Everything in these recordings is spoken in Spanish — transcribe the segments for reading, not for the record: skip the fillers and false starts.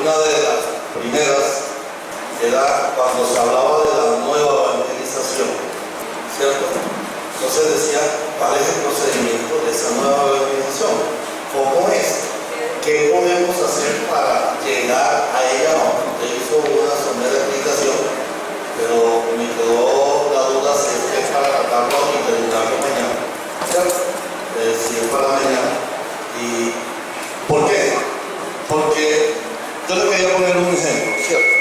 Una de las primeras era cuando se hablaba de la nueva evangelización, ¿cierto? Entonces decía, ¿cuál es el procedimiento de esa nueva evangelización? ¿Cómo es? ¿Qué podemos hacer para llegar a ella? Usted hizo una somera explicación, pero me quedó la duda si es para tratarlo y terminarlo mañana, ¿cierto? Si es para mañana. ¿Y por qué? Porque yo le quería poner un ejemplo, ¿cierto?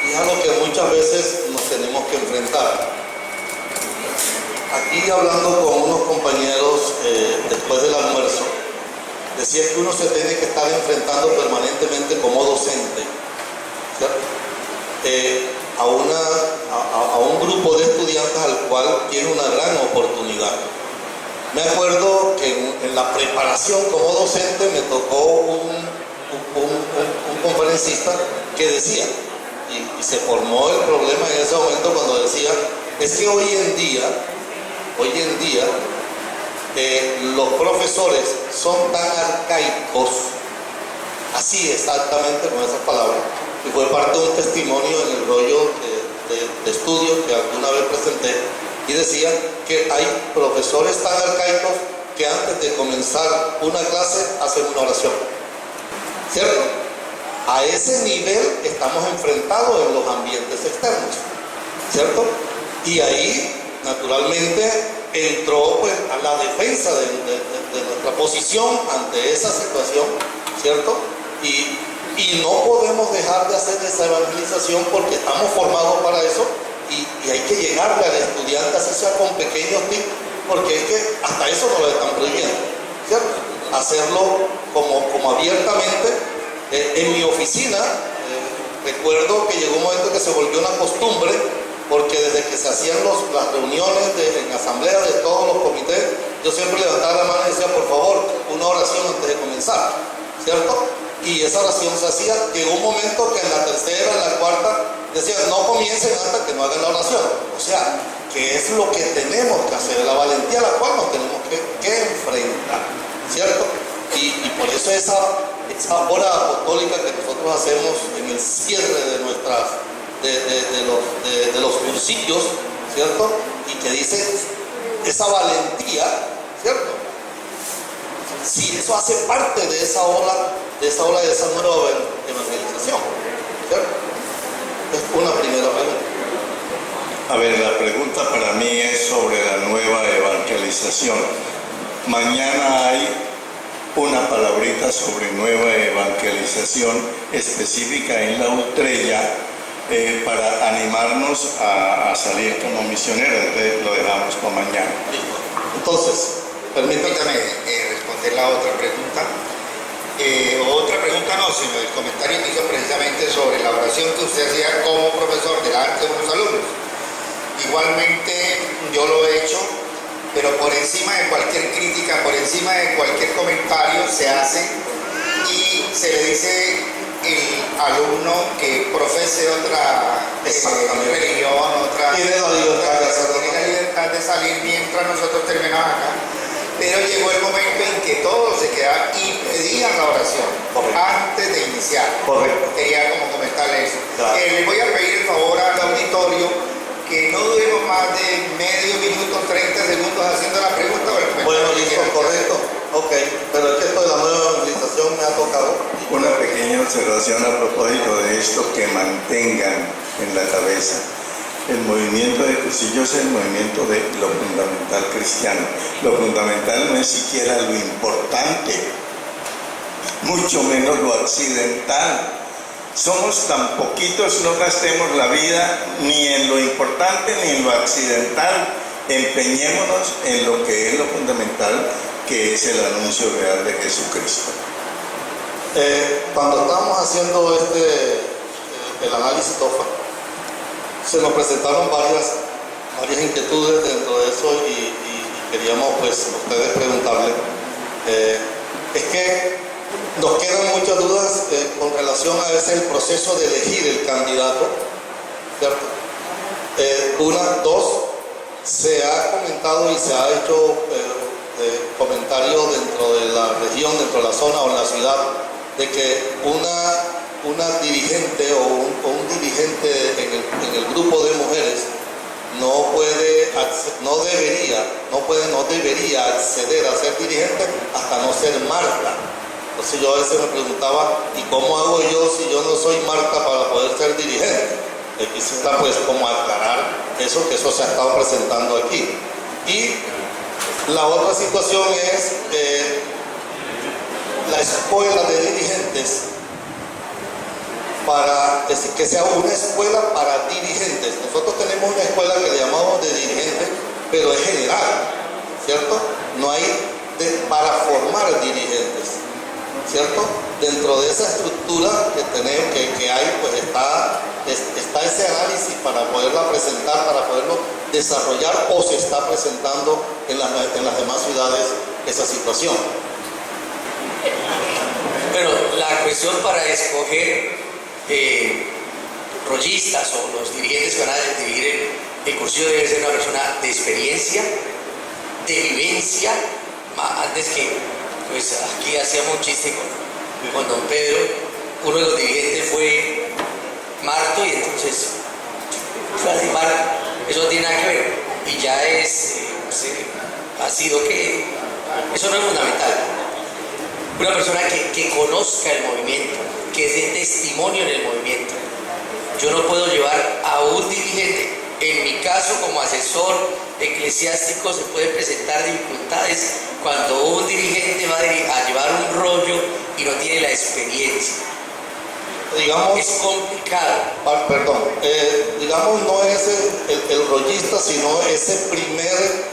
Y es algo que muchas veces nos tenemos que enfrentar. Aquí hablando con unos compañeros después del almuerzo, decía que uno se tiene que estar enfrentando permanentemente como docente, ¿cierto? A un grupo de estudiantes al cual tiene una gran oportunidad. Me acuerdo que en la preparación como docente me tocó un conferencista que decía, y se formó el problema en ese momento cuando decía, es que hoy en día los profesores son tan arcaicos, así exactamente con esas palabras, y fue parte de un testimonio en el rollo de estudios que alguna vez presenté, y decía que hay profesores tan arcaicos que antes de comenzar una clase hacen una oración, ¿cierto? A ese nivel estamos enfrentados en los ambientes externos, ¿cierto? Y ahí, naturalmente, entró pues a la defensa de nuestra posición ante esa situación, ¿cierto? Y no podemos dejar de hacer esa evangelización porque estamos formados para eso y hay que llegarle al estudiante, así sea con pequeños tips, porque es que hasta eso no lo están prohibiendo, ¿cierto? Hacerlo como abiertamente. En mi oficina, recuerdo que llegó un momento que se volvió una costumbre, porque desde que se hacían las reuniones en asamblea de todos los comités, yo siempre levantaba la mano y decía, por favor, una oración antes de comenzar, ¿cierto? Y esa oración se hacía. Llegó un momento que en la tercera, en la cuarta, decían, no comiencen hasta que no hagan la oración. O sea, que es lo que tenemos que hacer, la valentía a la cual nos tenemos que enfrentar, ¿cierto? Y por eso esa hora apostólica que nosotros hacemos en el cierre de los cursillos, ¿cierto? Y que dice esa valentía, ¿cierto? Sí, eso hace parte de esa ola de esa nueva evangelización, ¿cierto? Es una primera pregunta. A ver, la pregunta para mí es sobre la nueva evangelización. Mañana hay una palabrita sobre nueva evangelización específica en la Utrella para animarnos a salir como misioneros. Entonces lo dejamos para mañana. Entonces, permítame responder la otra pregunta. Otra pregunta no, sino el comentario que hizo precisamente sobre la oración que usted hacía como profesor delante de unos alumnos. Igualmente yo lo he hecho, pero por encima de cualquier crítica, por encima de cualquier comentario se hace y se le dice al alumno que profese otra religión, tiene la libertad de salir mientras nosotros terminamos acá. Pero llegó el momento en que todos se quedaban y pedían la oración. Correcto. Antes de iniciar. Correcto. Quería como comentarle eso. Claro. Les voy a pedir el favor al auditorio que no duremos más de medio minuto, 30 segundos haciendo la pregunta o el comentario. Bueno, listo, correcto. Ok, pero es que esto de la nueva evangelización me ha tocado. Una pequeña observación a propósito de esto que mantengan en la cabeza. El movimiento de cursillos es el movimiento de lo fundamental cristiano. Lo fundamental no es siquiera lo importante, mucho menos lo accidental. Somos tan poquitos, no gastemos la vida ni en lo importante ni en lo accidental. Empeñémonos en lo que es lo fundamental, que es el anuncio real de Jesucristo. Cuando estábamos haciendo el análisis TOFA, se nos presentaron varias inquietudes dentro de eso y queríamos pues ustedes preguntarle. Es que nos quedan muchas dudas con relación a ese el proceso de elegir el candidato, ¿cierto? Dos, se ha comentado y se ha hecho comentarios dentro de la región, dentro de la zona o en la ciudad, de que una dirigente o un dirigente en el grupo de mujeres no debería acceder a ser dirigente hasta no ser Marta. Entonces yo a veces me preguntaba, ¿y cómo hago yo si yo no soy Marta para poder ser dirigente? Aquí se está pues como aclarar eso, que eso se ha estado presentando aquí. Y la otra situación es la escuela de dirigentes, para decir que sea una escuela para dirigentes. Nosotros tenemos una escuela que le llamamos de dirigentes, pero es general, ¿cierto? No hay para formar dirigentes, ¿cierto? Dentro de esa estructura que tenemos, que hay, pues está ese análisis para poderla presentar, para poderlo desarrollar, o se está presentando en las demás ciudades esa situación. Pero la cuestión para escoger rollistas o los dirigentes que van a dirigir el cursillo debe ser una persona de experiencia, de vivencia. Antes que, pues aquí hacíamos un chiste con don Pedro, uno de los dirigentes fue Marto, y entonces eso no tiene nada que ver, y ya ha sido que eso no es fundamental. Una persona que conozca el movimiento, que dé testimonio en el movimiento. Yo no puedo llevar a un dirigente, en mi caso como asesor eclesiástico se pueden presentar dificultades cuando un dirigente va a llevar un rollo y no tiene la experiencia. Digamos, es complicado. Digamos, no es el rollista, sino ese primer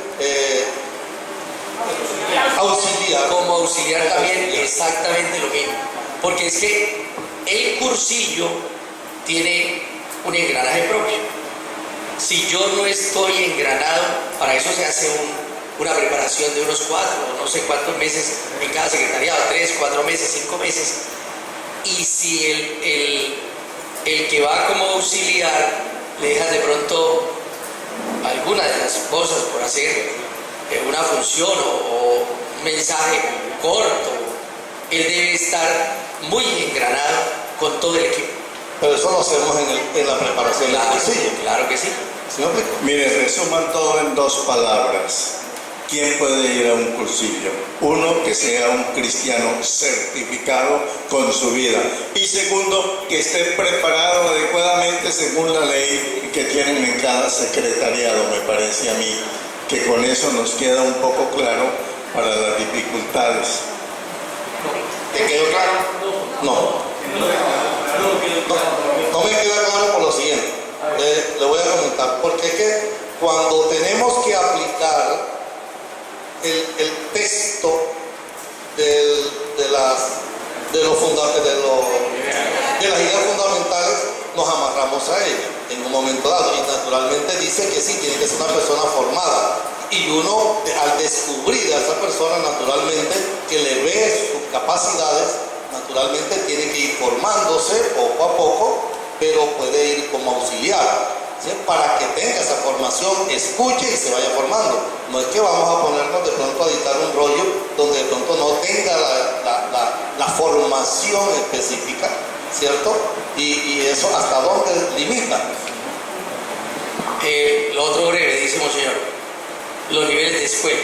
auxiliar. Como auxiliar también exactamente lo mismo. Porque es que el cursillo tiene un engranaje propio. Si yo no estoy engranado, para eso se hace una preparación de unos 4, no sé cuántos meses en cada secretariado, 3, 4 meses, 5 meses. Y si el que va como auxiliar le deja de pronto alguna de las cosas por hacer, una función o un mensaje corto, él debe estar muy engranado con todo el equipo. Pero eso lo hacemos en la preparación del cursillo. Claro que sí. ¿Sí me explico? Mire, resuman todo en 2 palabras. ¿Quién puede ir a un cursillo? Uno, que sea un cristiano certificado con su vida. Y segundo, que esté preparado adecuadamente según la ley que tienen en cada secretariado, me parece a mí, que con eso nos queda un poco claro para las dificultades. ¿Te quedó claro? No me queda claro por lo siguiente. Le voy a comentar, porque es que cuando tenemos que aplicar el texto de las ideas fundamentales, nos amarramos a ella en un momento dado, y naturalmente dice que sí, tiene que ser una persona formada, y uno al descubrir a esa persona naturalmente que le ve sus capacidades, naturalmente tiene que ir formándose poco a poco, pero puede ir como auxiliar, ¿sí? Para que tenga esa formación, escuche y se vaya formando. No es que vamos a ponernos de pronto a dictar un rollo donde de pronto no tenga la formación específica, ¿cierto? Y eso hasta dónde limita. Lo otro brevedísimo, señor. Los niveles de escuela.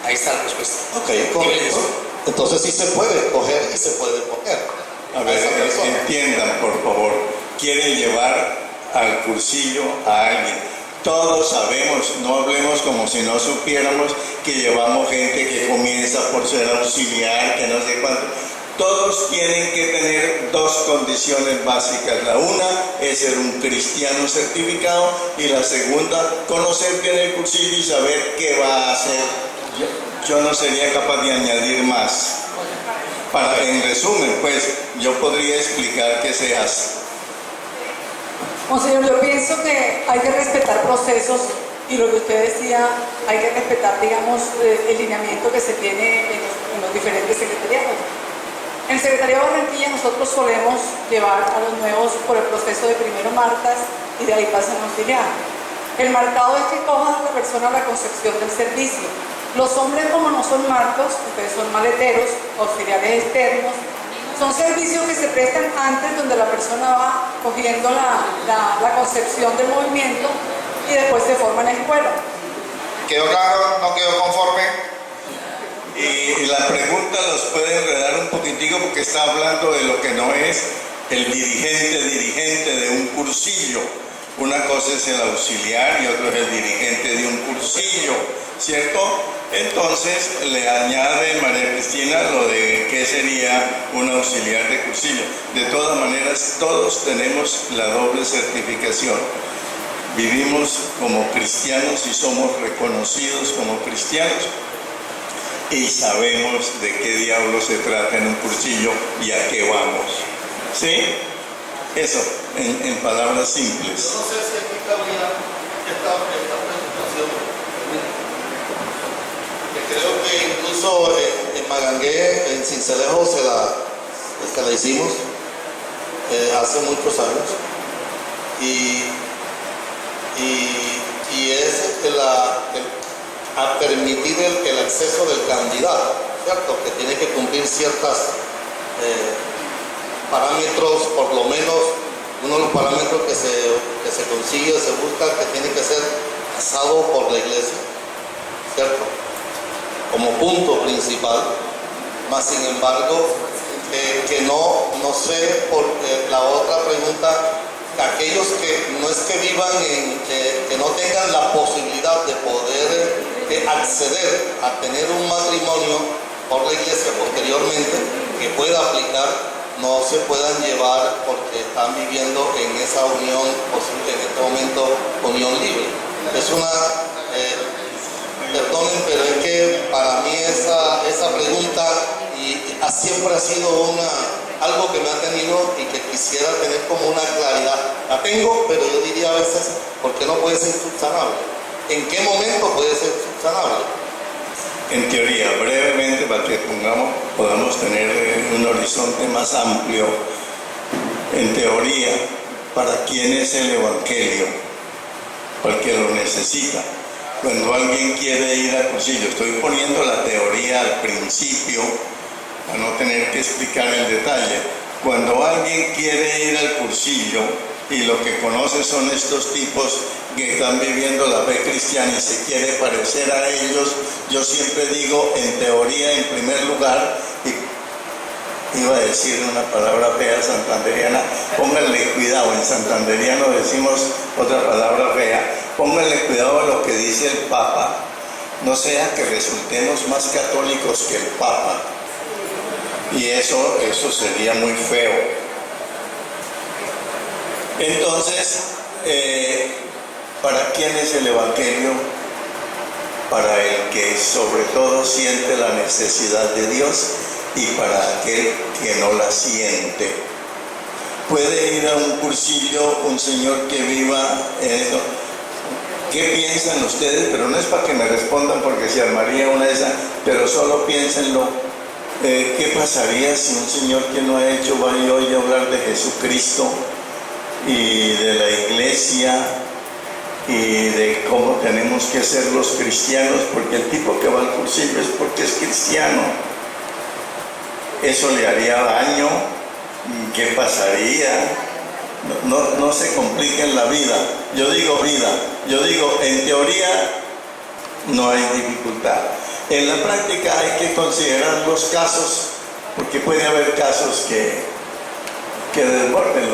Ahí está la respuesta. Ok, correcto. Entonces sí se puede escoger y se puede poner. A ver, entiendan por favor, quieren llevar al cursillo a alguien. Todos sabemos, no hablemos como si no supiéramos, que llevamos gente que comienza por ser auxiliar, que no sé cuánto. Todos tienen que tener 2 condiciones básicas. La una es ser un cristiano certificado, y la segunda, conocer bien el cursillo y saber qué va a hacer. Yo no sería capaz de añadir más. En resumen, pues, yo podría explicar qué se hace. Monseñor, yo pienso que hay que respetar procesos, y lo que usted decía, hay que respetar, digamos, el lineamiento que se tiene en los diferentes secretariados. En el Secretariado de Barranquilla nosotros solemos llevar a los nuevos por el proceso de primero marcas y de ahí pasan a auxiliar. El marcado es que coja a la persona la concepción del servicio. Los hombres, como no son marcos, ustedes son maleteros, auxiliares externos, son servicios que se prestan antes, donde la persona va cogiendo la concepción del movimiento y después se forma en la escuela. ¿Quedó claro? ¿No quedó conforme? Y la pregunta los puede enredar un poquitico porque está hablando de lo que no es el dirigente de un cursillo. Una cosa es el auxiliar y otro es el dirigente de un cursillo, ¿cierto? Entonces le añade María Cristina lo de qué sería un auxiliar de cursillo. De todas maneras, todos tenemos la doble certificación. Vivimos como cristianos y somos reconocidos como cristianos y sabemos de qué diablo se trata en un cursillo y a qué vamos. ¿Sí? Eso, en palabras simples. No sé si aquí cabría esta presentación. Creo que incluso en Magangué, en Cincelejo, se la hicimos hace muchos años. Y es a permitir el acceso del candidato, ¿cierto? Que tiene que cumplir ciertos parámetros, por lo menos uno de los parámetros que se consigue, se busca, que tiene que ser casado por la iglesia, ¿cierto? Como punto principal. Más sin embargo, que no sé, por la otra pregunta, aquellos que no es que vivan que no tengan la posibilidad de poder acceder a tener un matrimonio por la iglesia posteriormente, que pueda aplicar, no se puedan llevar porque están viviendo en esa unión posible, en este momento, unión libre. Es una, perdonen, pero es que para mí esa pregunta siempre ha sido algo que me ha tenido y que quisiera tener como una claridad. La tengo, pero yo diría a veces, ¿por qué no puede ser subsanable? ¿En qué momento puede ser subsanable? En teoría, brevemente, para que podamos tener un horizonte más amplio. En teoría, ¿para quién es el Evangelio? Para el que lo necesita. Cuando alguien quiere ir a cursillo, estoy poniendo la teoría al principio, para no tener que explicar el detalle. Cuando alguien quiere ir al cursillo y lo que conoce son estos tipos que están viviendo la fe cristiana y se quiere parecer a ellos, yo siempre digo, en teoría, en primer lugar, y iba a decir una palabra fea santanderiana, pónganle cuidado, en santanderiano decimos otra palabra fea, pónganle cuidado a lo que dice el Papa, no sea que resultemos más católicos que el Papa, y eso sería muy feo. Entonces, ¿para quién es el Evangelio? Para el que sobre todo siente la necesidad de Dios y para aquel que no la siente. Puede ir a un cursillo un señor que viva en esto. ¿Qué piensan ustedes? Pero no es para que me respondan porque se armaría una de esas, pero solo piénsenlo. ¿Qué pasaría si un señor que no ha hecho va y oye hablar de Jesucristo y de la iglesia y de cómo tenemos que ser los cristianos? Porque el tipo que va al cursillo es porque es cristiano. ¿Eso le haría daño? ¿Qué pasaría? No se compliquen la vida. Yo digo vida. Yo digo, en teoría no hay dificultad. En la práctica hay que considerar los casos, porque puede haber casos que desborden,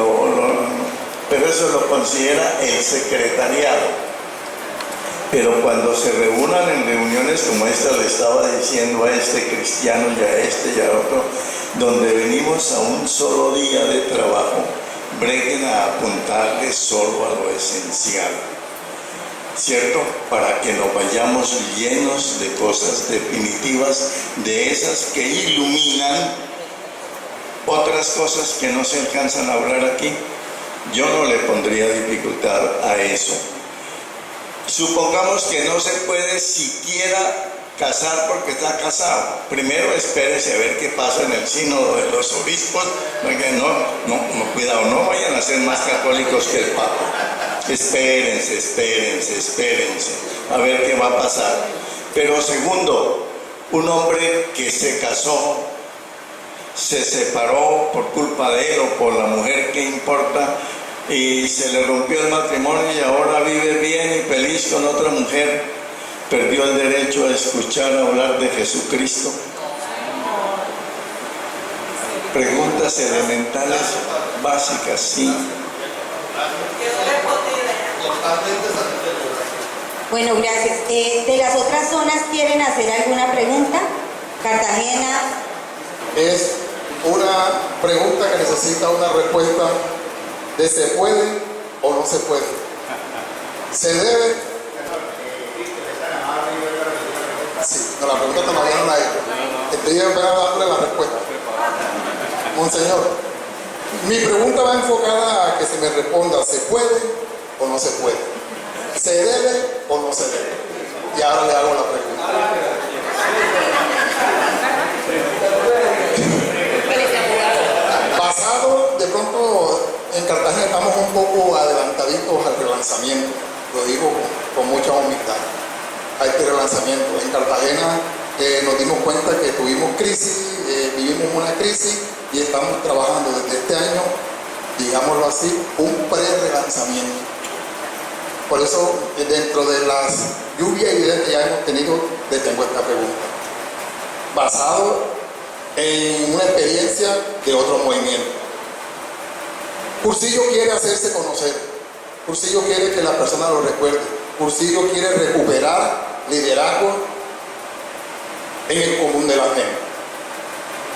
pero eso lo considera el secretariado. Pero cuando se reúnan en reuniones como esta, le estaba diciendo a este cristiano y a este y a otro, donde venimos a un solo día de trabajo, breguen a apuntarle solo a lo esencial, ¿cierto? Para que nos vayamos llenos de cosas definitivas, de esas que iluminan otras cosas que no se alcanzan a hablar aquí. Yo no le pondría dificultad a eso. Supongamos que no se puede siquiera casar porque está casado. Primero espérese a ver qué pasa en el sínodo de los obispos. Cuidado, no vayan a ser más católicos que el Papa. Espérense, a ver qué va a pasar. Pero segundo, un hombre que se casó se separó por culpa de él o por la mujer, ¿qué importa? Y se le rompió el matrimonio y ahora vive bien y feliz con otra mujer. Perdió el derecho a escuchar hablar de Jesucristo. Preguntas elementales, básicas, sí. Bueno, gracias. ¿De las otras zonas quieren hacer alguna pregunta? Cartagena. Es una pregunta que necesita una respuesta de se puede o no se puede. ¿Se debe? Sí, no, la pregunta todavía no la he hecho. Estoy esperando darle la respuesta. Monseñor, mi pregunta va enfocada a que se me responda, ¿se puede o no se puede? ¿Se debe o no se debe? Y ahora le hago la pregunta. Basado, de pronto, en Cartagena estamos un poco adelantaditos al relanzamiento, lo digo con mucha humildad, a este relanzamiento. En Cartagena nos dimos cuenta que tuvimos crisis, vivimos una crisis y estamos trabajando desde este año, digámoslo así, un pre-relanzamiento. Por eso, dentro de las lluvias y ideas que ya hemos tenido, le tengo esta pregunta. Basado en una experiencia de otro movimiento. Cursillo quiere hacerse conocer. Cursillo quiere que la persona lo recuerde. Cursillo quiere recuperar liderazgo en el común de la gente.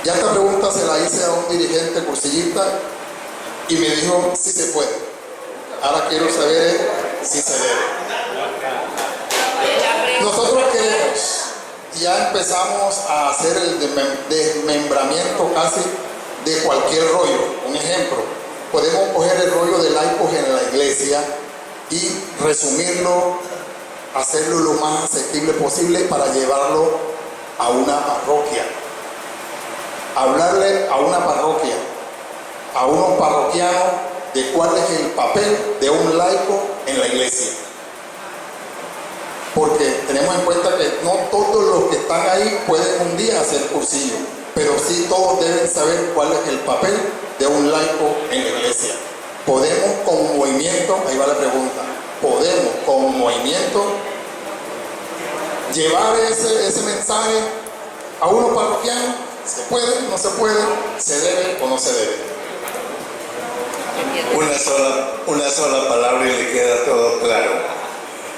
Ya esta pregunta se la hice a un dirigente cursillista y me dijo si se puede. Ahora quiero saber si se debe. Nosotros queremos, ya empezamos a hacer el desmembramiento casi de cualquier rollo. Un ejemplo, podemos coger el rollo de laicos en la iglesia y resumirlo, hacerlo lo más asequible posible para llevarlo a una parroquia. Hablarle a una parroquia, a unos parroquianos, de cuál es el papel de un laico en la iglesia. Porque tenemos en cuenta que no todos los que están ahí pueden un día hacer cursillo, pero sí todos deben saber cuál es el papel de un laico en la iglesia. ¿Podemos como movimiento, ahí va la pregunta, podemos como movimiento llevar ese mensaje a unos parroquianos? ¿Se puede, no se puede? ¿Se debe o no se debe? Una sola palabra y le queda todo claro.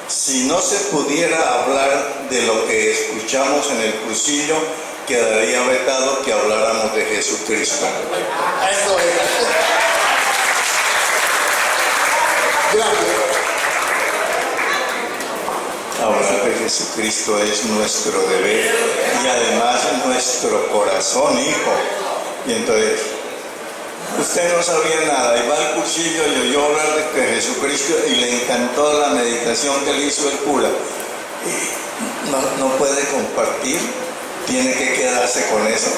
Si no se pudiera hablar de lo que escuchamos en el cursillo, quedaría vetado que habláramos de Jesucristo. Eso es. Gracias. Hablar de Jesucristo es nuestro deber y además nuestro corazón, hijo. Y entonces, usted no sabía nada y va al cursillo y oyó hablar de Jesucristo y le encantó la meditación que le hizo el cura. Y no puede compartir, tiene que quedarse con eso.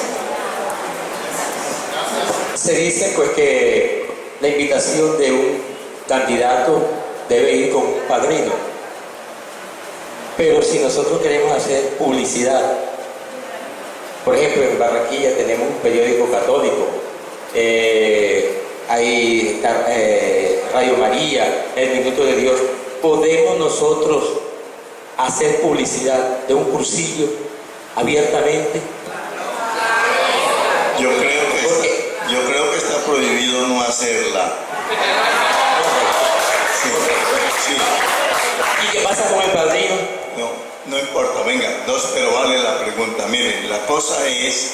Se dice pues que la invitación de un candidato debe ir con un padrino. Pero si nosotros queremos hacer publicidad, por ejemplo en Barranquilla tenemos un periódico católico, hay Radio María, El Minuto de Dios, ¿podemos nosotros hacer publicidad de un cursillo abiertamente? Yo creo que está prohibido no hacerla. Sí. ¿Y qué pasa con el padrino? No importa, venga, pero vale la pregunta. Miren, la cosa es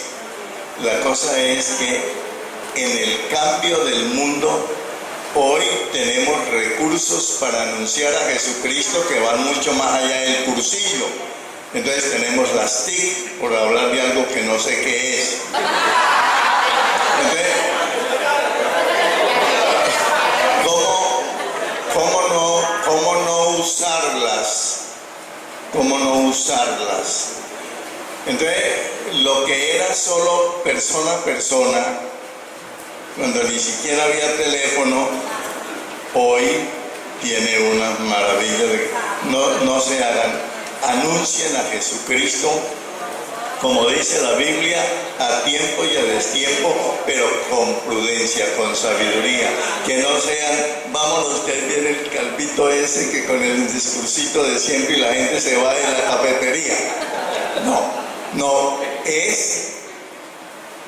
que en el cambio del mundo, hoy tenemos recursos para anunciar a Jesucristo que van mucho más allá del cursillo. Entonces tenemos las TIC, por hablar de algo que no sé qué es. Entonces, ¿cómo no usarlas? ¿Cómo no usarlas? Entonces, lo que era solo persona a persona, cuando ni siquiera había teléfono, hoy tiene una maravilla de no se hagan. Anuncien a Jesucristo, como dice la Biblia, a tiempo y a destiempo, pero con prudencia, con sabiduría, que no sean, vámonos que ahí viene el calvito ese que con el discursito de siempre y la gente se va de la cafetería. No, es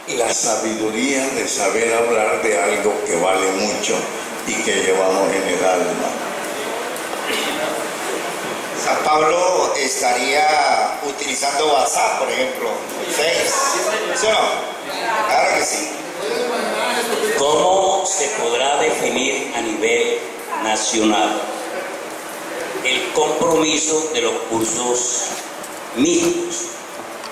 la sabiduría de saber hablar de algo que vale mucho y que llevamos en el alma. San Pablo estaría utilizando WhatsApp, por ejemplo, Face, ¿sí o no? Claro que sí. ¿Cómo se podrá definir a nivel nacional el compromiso de los cursos mixtos?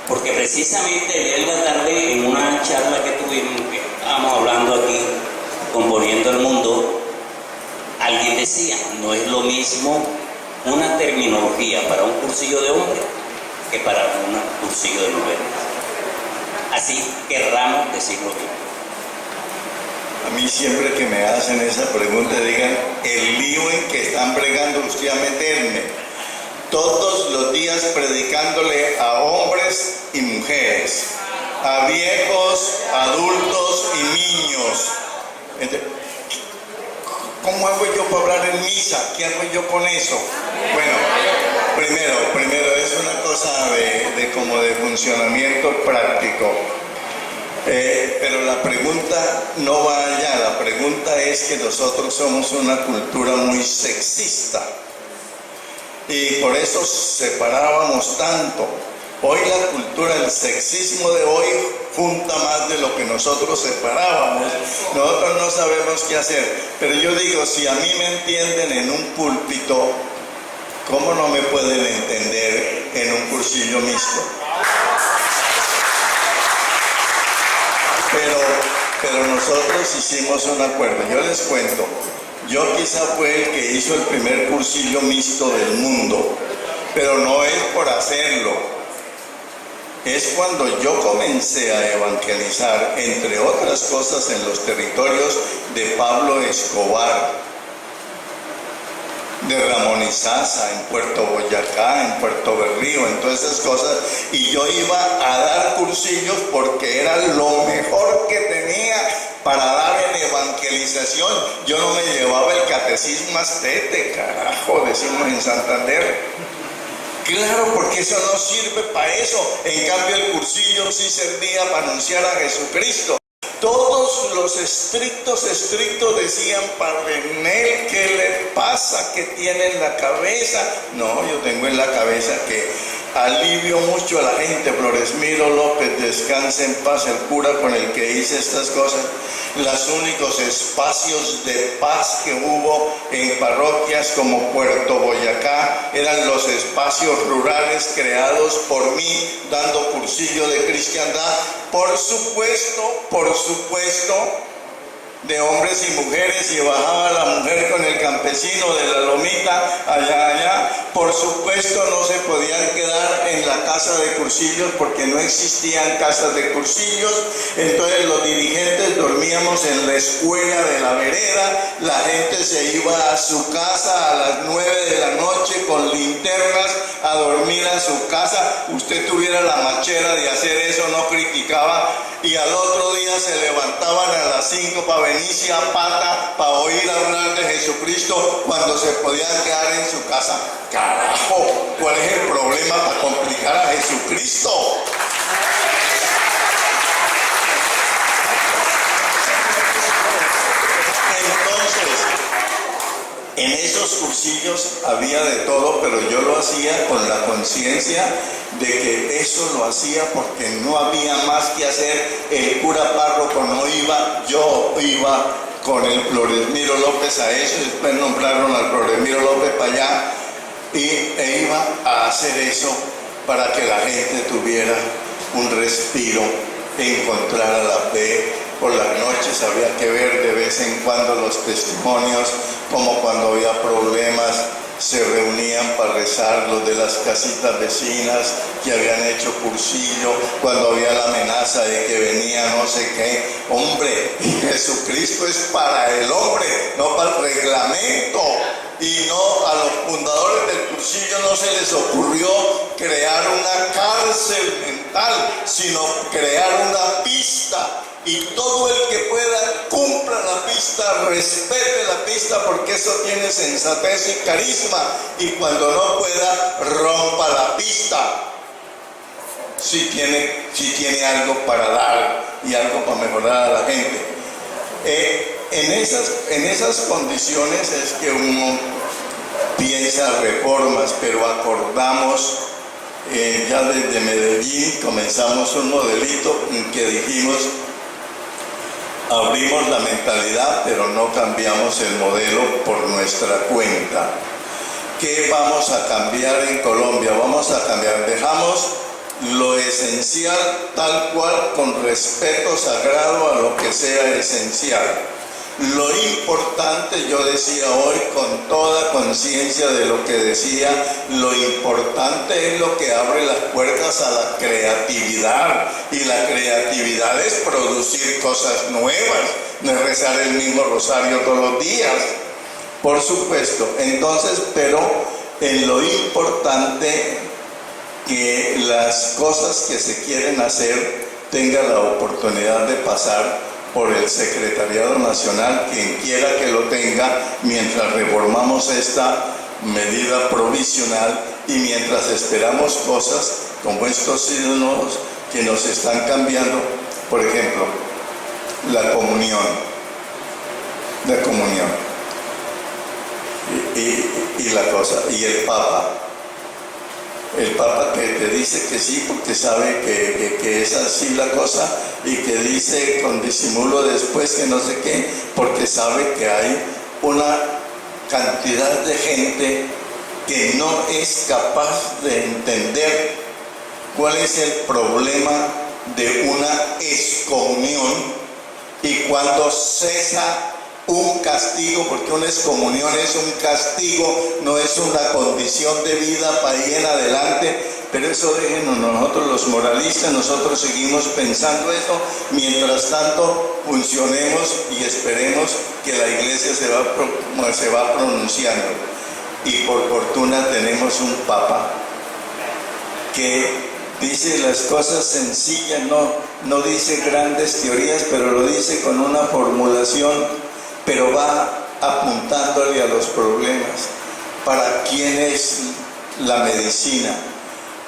Porque precisamente ayer en la tarde, en una charla que tuvimos, que estábamos hablando aquí, componiendo el mundo, alguien decía, no es lo mismo una terminología para un cursillo de hombres que para un cursillo de mujeres. Así querramos decirlo bien. A mí siempre que me hacen esa pregunta digan, el lío en que están bregando usted a meterme, todos los días predicándole a hombres y mujeres, a viejos, adultos y niños. Entonces, ¿cómo hago yo para hablar en misa? ¿Qué hago yo con eso? Bueno, primero es una cosa de como de funcionamiento práctico. Pero la pregunta no va allá, la pregunta es que nosotros somos una cultura muy sexista y por eso separábamos tanto. Hoy la cultura, el sexismo de hoy junta más de lo que nosotros separábamos. Nosotros no sabemos qué hacer, pero yo digo, si a mí me entienden en un púlpito, ¿cómo no me pueden entender en un cursillo mixto? Pero nosotros hicimos un acuerdo. Yo les cuento, yo quizá fue el que hizo el primer cursillo mixto del mundo, pero no es por hacerlo. Es cuando yo comencé a evangelizar, entre otras cosas, en los territorios de Pablo Escobar, de Ramón Izaza, en Puerto Boyacá, en Puerto Berrío, en todas esas cosas, y yo iba a dar cursillos porque era lo mejor que tenía para dar en evangelización. Yo no me llevaba el catecismo astete, carajo, decimos en Santander. Claro, porque eso no sirve para eso. En cambio el cursillo sí servía para anunciar a Jesucristo. Todos los estrictos decían, Padre Nel, ¿qué le pasa? ¿Qué tiene en la cabeza? No, yo tengo en la cabeza que alivio mucho a la gente. Floresmiro López, descanse en paz, el cura con el que hice estas cosas. Los únicos espacios de paz que hubo en parroquias como Puerto Boyacá eran los espacios rurales creados por mí, dando cursillo de cristiandad. Por supuesto, de hombres y mujeres, y bajaba la mujer con el campesino de la lomita allá. Por supuesto no se podían quedar en la casa de cursillos porque no existían casas de cursillos. Entonces los dirigentes dormíamos en la escuela de la vereda, la gente se iba a su casa a las 9 de la noche con linternas a dormir a su casa. Usted tuviera la machera de hacer eso, no criticaba, y al otro día se levantaban a las 5 para venirse a pata para oír hablar de Jesucristo cuando se podían quedar en su casa. Carajo, ¿cuál es el problema para complicar a Jesucristo? Entonces, en esos cursillos había de todo, pero yo lo hacía con la conciencia de que eso lo hacía porque no había más que hacer. El cura párroco no iba, yo iba con el Floresmiro López a eso, después nombraron al Floresmiro López para allá, e iba a hacer eso para que la gente tuviera un respiro, encontrara la fe. Por las noches había que ver de vez en cuando los testimonios, como cuando había problemas se reunían para rezar los de las casitas vecinas que habían hecho cursillo, cuando había la amenaza de que venía no sé qué. Hombre, Jesucristo es para el hombre, no para el reglamento. Y no, a los fundadores del cursillo no se les ocurrió crear una cárcel mental, sino crear una pista. Y todo el que pueda cumpla la pista, respete la pista, porque eso tiene sensatez y carisma. Y cuando no pueda, rompa la pista. Si tiene algo para dar y algo para mejorar a la gente. En esas condiciones es que uno piensa reformas, pero acordamos, ya desde Medellín comenzamos un modelito en que dijimos, abrimos la mentalidad, pero no cambiamos el modelo por nuestra cuenta. ¿Qué vamos a cambiar en Colombia? Vamos a cambiar, dejamos lo esencial tal cual, con respeto sagrado a lo que sea esencial. Lo importante, yo decía hoy con toda conciencia de lo que decía, lo importante es lo que abre las puertas a la creatividad, y la creatividad es producir cosas nuevas, no es rezar el mismo rosario todos los días, por supuesto. Entonces, pero en lo importante, que las cosas que se quieren hacer tengan la oportunidad de pasar por el Secretariado Nacional, quien quiera que lo tenga, mientras reformamos esta medida provisional y mientras esperamos cosas como estos signos que nos están cambiando. Por ejemplo, la comunión y la cosa, y el Papa que te dice que sí porque sabe que es así la cosa, y que dice con disimulo después que no sé qué, porque sabe que hay una cantidad de gente que no es capaz de entender cuál es el problema de una excomunión y cuándo cesa un castigo, porque una excomunión es un castigo, no es una condición de vida para ir en adelante. Pero eso déjenos nosotros los moralistas, nosotros seguimos pensando eso, mientras tanto funcionemos y esperemos que la iglesia se va pronunciando. Y por fortuna tenemos un Papa que dice las cosas sencillas, no dice grandes teorías, pero lo dice con una formulación, pero va apuntándole a los problemas. ¿Para quién es la medicina?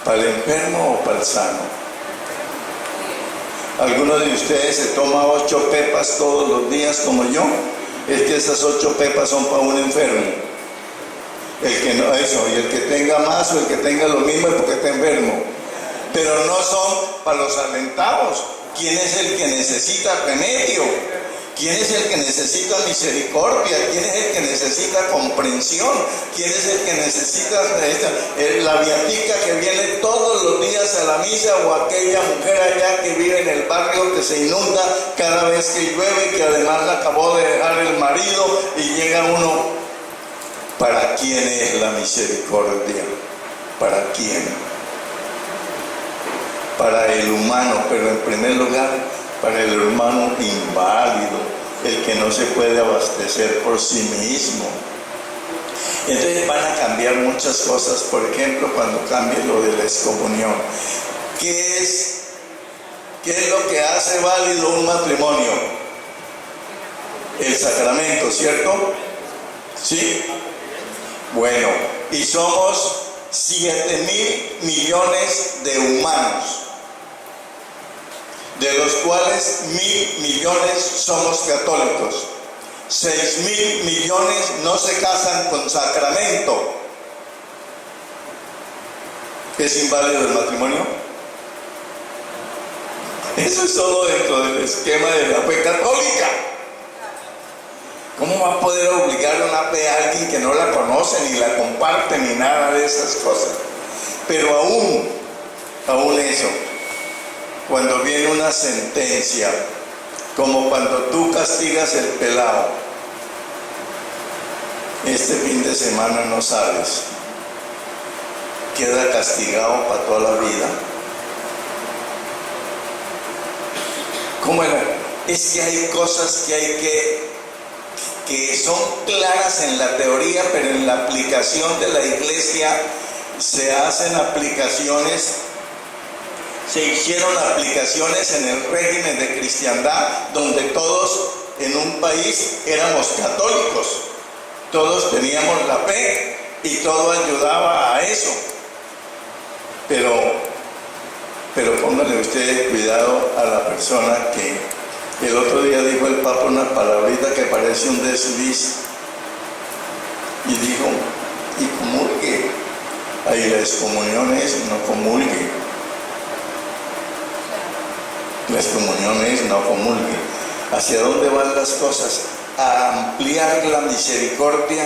¿Para el enfermo o para el sano? ¿Alguno de ustedes se toma 8 pepas todos los días como yo? Es que esas 8 pepas son para un enfermo. El que no, eso, y el que tenga más o el que tenga lo mismo es porque está enfermo. Pero no son para los alentados. ¿Quién es el que necesita remedio? ¿Quién es el que necesita misericordia? ¿Quién es el que necesita comprensión? ¿Quién es el que necesita la viatica que viene todos los días a la misa, o aquella mujer allá que vive en el barrio que se inunda cada vez que llueve, que además la acabó de dejar el marido y llega uno? ¿Para quién es la misericordia? ¿Para quién? Para el humano, pero en primer lugar para el hermano inválido, el que no se puede abastecer por sí mismo. Entonces van a cambiar muchas cosas. Por ejemplo, cuando cambie lo de la excomunión, ¿qué es lo que hace válido un matrimonio? El sacramento, ¿cierto? ¿Sí? Bueno, y somos 7.000 millones de humanos, de los cuales 1.000 millones somos católicos. 6.000 millones no se casan con sacramento. ¿Es inválido el matrimonio? Eso es solo dentro del esquema de la fe católica. ¿Cómo va a poder obligar una fe a alguien que no la conoce, ni la comparte, ni nada de esas cosas? Pero aún eso, cuando viene una sentencia, como cuando tú castigas el pelado, este fin de semana no sales, queda castigado para toda la vida. ¿Cómo era? Es que hay cosas que son claras en la teoría, pero en la aplicación de la iglesia se hacen aplicaciones se hicieron aplicaciones en el régimen de cristiandad, donde todos en un país éramos católicos, todos teníamos la fe y todo ayudaba a eso. Pero pónganle ustedes cuidado a la persona que el otro día dijo el Papa una palabrita que parece un desliz y dijo, y comulgue. Ahí la excomunión es no comulgue. La excomunión es no comulgue. ¿Hacia dónde van las cosas? A ampliar la misericordia,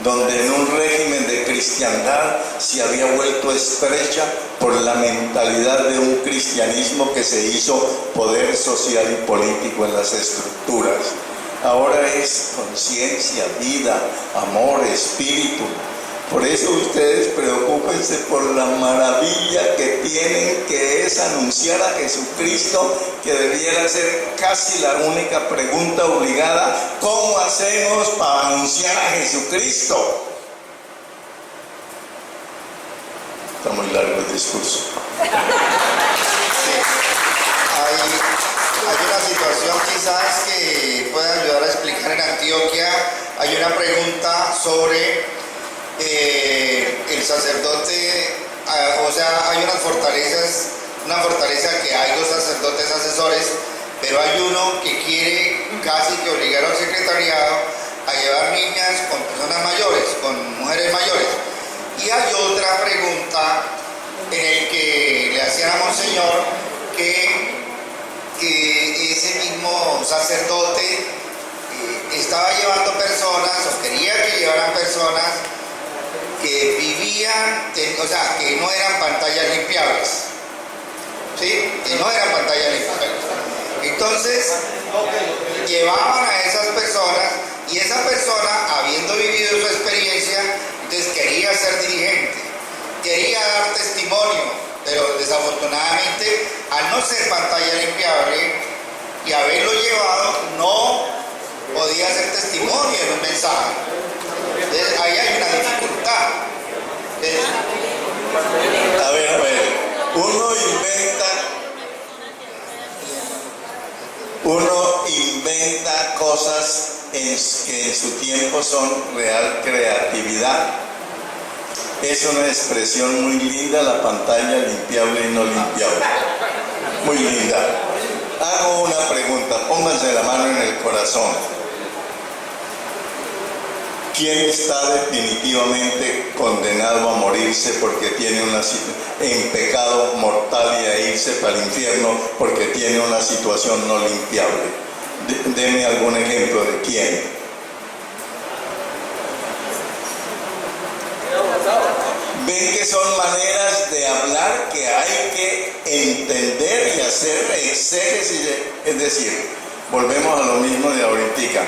donde en un régimen de cristiandad se había vuelto estrecha por la mentalidad de un cristianismo que se hizo poder social y político en las estructuras. Ahora es conciencia, vida, amor, espíritu. Por eso ustedes preocúpense por la maravilla que tienen, que es anunciar a Jesucristo, que debiera ser casi la única pregunta obligada. ¿Cómo hacemos para anunciar a Jesucristo? Está muy largo el discurso. Hay una situación quizás que pueda ayudar a explicar. En Antioquia hay una pregunta sobre el sacerdote, o sea, hay unas fortalezas, una fortaleza que hay dos sacerdotes asesores, pero hay uno que quiere casi que obligar al secretariado a llevar niñas con personas mayores, con mujeres mayores. Y hay otra pregunta en el que le hacían a Monseñor que ese mismo sacerdote estaba llevando personas, o quería que llevaran personas que vivían, o sea, que no eran pantallas limpiables, ¿sí? Que no eran pantallas limpiables. Entonces, llevaban a esas personas y esa persona, habiendo vivido su experiencia, entonces quería ser dirigente, quería dar testimonio, pero desafortunadamente, al no ser pantalla limpiable y haberlo llevado, no podía hacer testimonio en un mensaje. Entonces, ahí hay una dificultad. A ver, uno inventa cosas que en su tiempo son real creatividad. Es una expresión muy linda, la pantalla limpiable y no limpiable. Muy linda. Hago una pregunta, pónganse la mano en el corazón. ¿Quién está definitivamente condenado a morirse porque tiene en pecado mortal y a irse para el infierno porque tiene una situación no limpiable? Deme algún ejemplo de quién. Ven que son maneras de hablar que hay que entender y hacer exégesis. Es decir, volvemos a lo mismo de ahorita.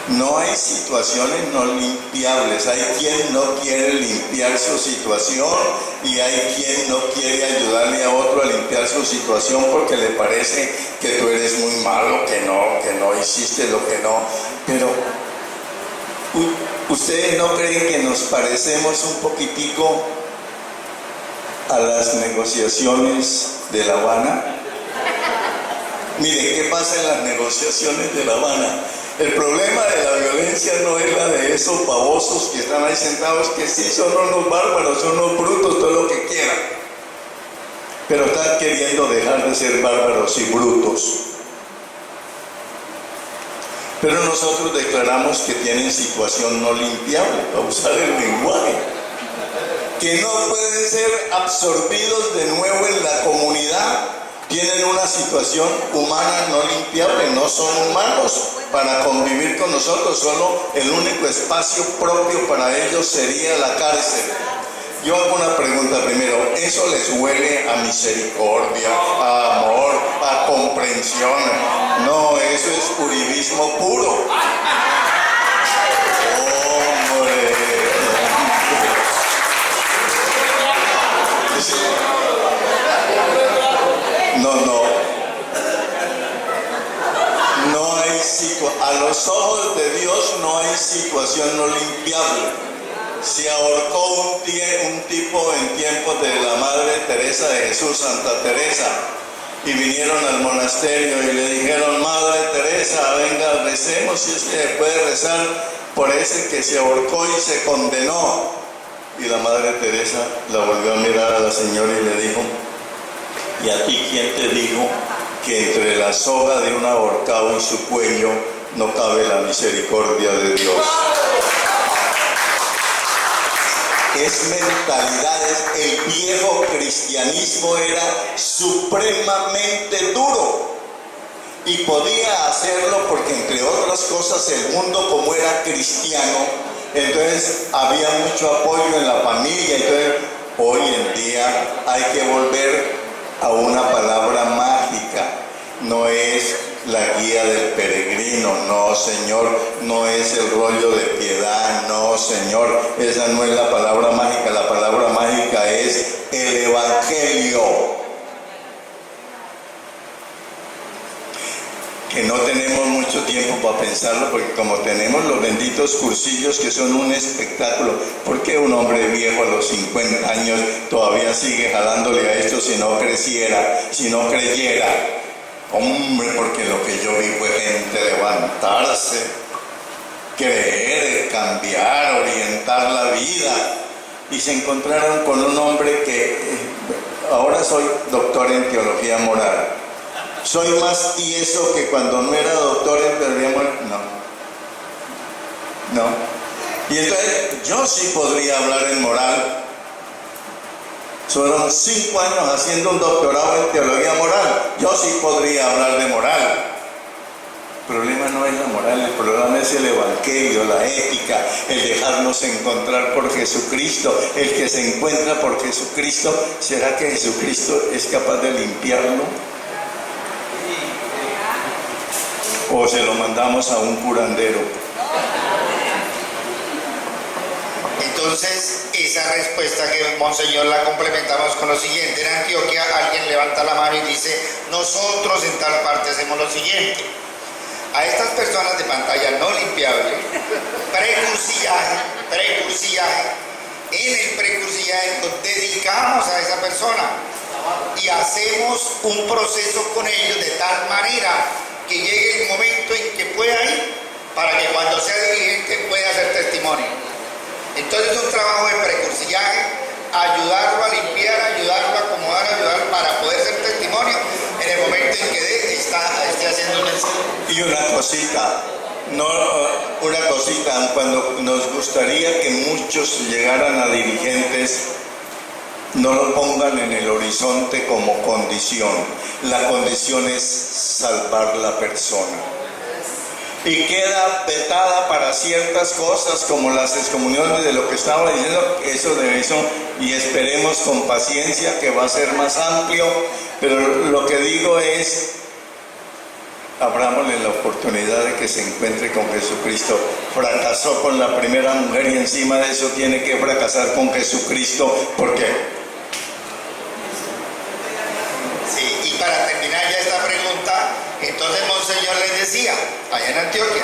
No hay situaciones no limpiables. Hay quien no quiere limpiar su situación y hay quien no quiere ayudarle a otro a limpiar su situación porque le parece que tú eres muy malo, que no hiciste lo que no. Pero ¿ustedes no creen que nos parecemos un poquitico a las negociaciones de La Habana? Mire, ¿qué pasa en las negociaciones de La Habana? El problema de la violencia no es la de esos babosos que están ahí sentados, que sí son unos bárbaros, son unos brutos, todo lo que quieran. Pero están queriendo dejar de ser bárbaros y brutos. Pero nosotros declaramos que tienen situación no limpiable, para usar el lenguaje. Que no pueden ser absorbidos de nuevo en la comunidad. Tienen una situación humana no limpiable, no son humanos para convivir con nosotros, solo el único espacio propio para ellos sería la cárcel. Yo hago una pregunta primero, ¿eso les huele a misericordia, a amor, a comprensión? No, eso es uribismo puro. ¡Hombre! No hay a los ojos de Dios no hay situación no limpiable. se ahorcó un tipo en tiempos de la Madre Teresa de Jesús, Santa Teresa, y vinieron al monasterio y le dijeron: Madre Teresa, venga, recemos, si es que puede rezar por ese que se ahorcó y se condenó. Y la Madre Teresa la volvió a mirar a la señora y le dijo: ¿y a ti quién te dijo que entre la soga de un ahorcado y su cuello no cabe la misericordia de Dios? Es mentalidades. El viejo cristianismo era supremamente duro y podía hacerlo porque, entre otras cosas, el mundo, como era cristiano, entonces había mucho apoyo en la familia. Entonces, hoy en día hay que volver a una palabra mágica. No es la guía del peregrino, no, señor, no es el rollo de piedad, no, señor, esa no es la palabra mágica. La palabra mágica es el Evangelio. Que no tenemos mucho tiempo para pensarlo, porque como tenemos los benditos cursillos que son un espectáculo, ¿por qué un hombre viejo a los 50 años todavía sigue jalándole a esto si no creciera, si no creyera? Hombre, porque lo que yo vi fue gente levantarse, creer, cambiar, orientar la vida, y se encontraron con un hombre que ahora soy doctor en teología moral. Soy más tieso que cuando no era doctor en teología moral. No. Y entonces yo sí podría hablar en moral. Fueron 5 años haciendo un doctorado en teología moral. Yo sí podría hablar de moral. El problema no es la moral, el problema es el evangelio, la ética, el dejarnos encontrar por Jesucristo. El que se encuentra por Jesucristo, ¿será que Jesucristo es capaz de limpiarlo? ¿O se lo mandamos a un curandero? Entonces, esa respuesta que Monseñor la complementamos con lo siguiente. En Antioquia alguien levanta la mano y dice: nosotros en tal parte hacemos lo siguiente. A estas personas de pantalla no limpiable, precursillaje, en el precursillaje nos dedicamos a esa persona y hacemos un proceso con ellos de tal manera que llegue el momento en que pueda ir, para que cuando sea dirigente pueda hacer testimonio. Entonces es un trabajo de precursillaje, ayudarlo a limpiar, ayudarlo a acomodar, ayudarlo para poder ser testimonio en el momento en que esté haciendo un mensaje. Y una cosita, cuando nos gustaría que muchos llegaran a dirigentes, no lo pongan en el horizonte como condición. La condición es salvar la persona. Y queda vetada para ciertas cosas, como las excomuniones, de lo que estaba diciendo, eso, y esperemos con paciencia que va a ser más amplio. Pero lo que digo es: abrámosle la oportunidad de que se encuentre con Jesucristo. Fracasó con la primera mujer y encima de eso tiene que fracasar con Jesucristo. ¿Por qué? Sí, y para terminar ya esta pregunta, entonces Monseñor les decía, allá en Antioquia,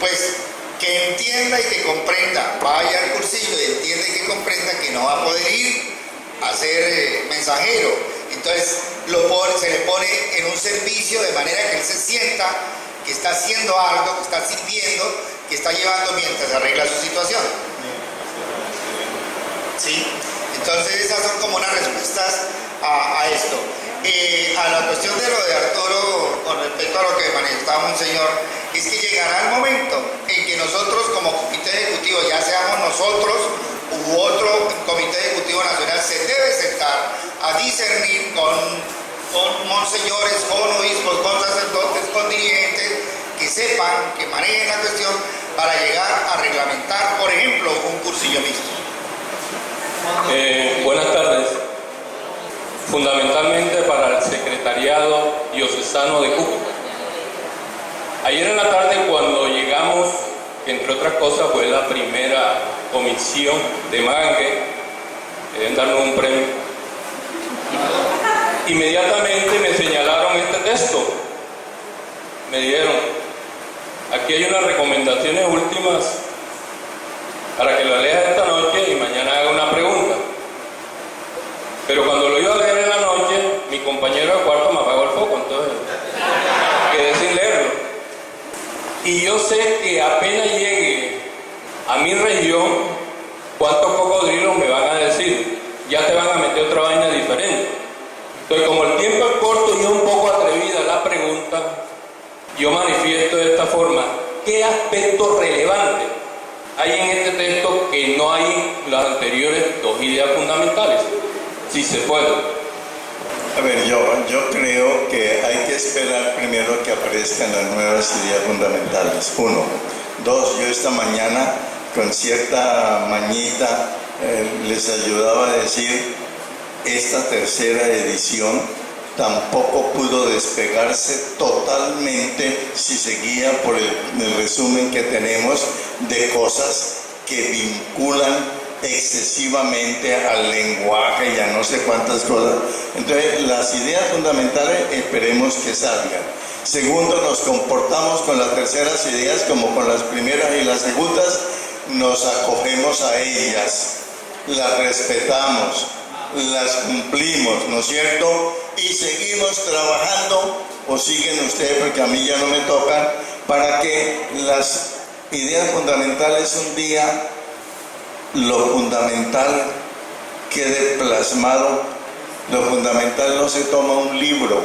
pues que entienda y que comprenda, vaya al cursillo y entienda y que comprenda que no va a poder ir a ser mensajero. Entonces se le pone en un servicio de manera que él se sienta que está haciendo algo, que está sirviendo, que está llevando mientras arregla su situación. ¿Sí? Entonces esas son como unas respuestas a esto. A la cuestión de lo de Arturo, con respecto a lo que manifestaba Monseñor, es que llegará el momento en que nosotros como comité ejecutivo, ya seamos nosotros u otro comité ejecutivo nacional, se debe sentar a discernir con monseñores, con obispos, con sacerdotes, con dirigentes que sepan, que manejen la cuestión para llegar a reglamentar, por ejemplo, un cursillo mixto. Buenas tardes. Fundamentalmente para el secretariado diocesano de Cúcuta. Ayer en la tarde, cuando llegamos, entre otras cosas, fue la primera comisión de Mangue, deben darnos un premio. Inmediatamente me señalaron este texto. Me dijeron: aquí hay unas recomendaciones últimas para que lo lea esta noche y mañana haga una pregunta. Pero cuando lo iba a leer en la noche, mi compañero de cuarto me apagó el foco, entonces quedé sin leerlo. Y yo sé que apenas llegue a mi región, ¿cuántos cocodrilos me van a decir? Ya te van a meter otra vaina diferente. Entonces, como el tiempo es corto y es un poco atrevida la pregunta, yo manifiesto de esta forma: ¿qué aspectos relevantes hay en este texto que no hay en las anteriores dos ideas fundamentales? Si se puede. A ver, yo creo que hay que esperar primero que aparezcan las nuevas ideas fundamentales. 1. 2. Yo esta mañana, con cierta mañita, les ayudaba a decir, esta tercera edición tampoco pudo despegarse totalmente, si seguía por el resumen que tenemos, de cosas que vinculan excesivamente al lenguaje y a no sé cuántas cosas. Entonces, las ideas fundamentales esperemos que salgan. Segundo, nos comportamos con las terceras ideas como con las primeras y las segundas, nos acogemos a ellas, las respetamos, las cumplimos, ¿no es cierto? Y seguimos trabajando, o siguen ustedes porque a mí ya no me tocan, para que las ideas fundamentales un día, lo fundamental quede plasmado. Lo fundamental no se toma un libro.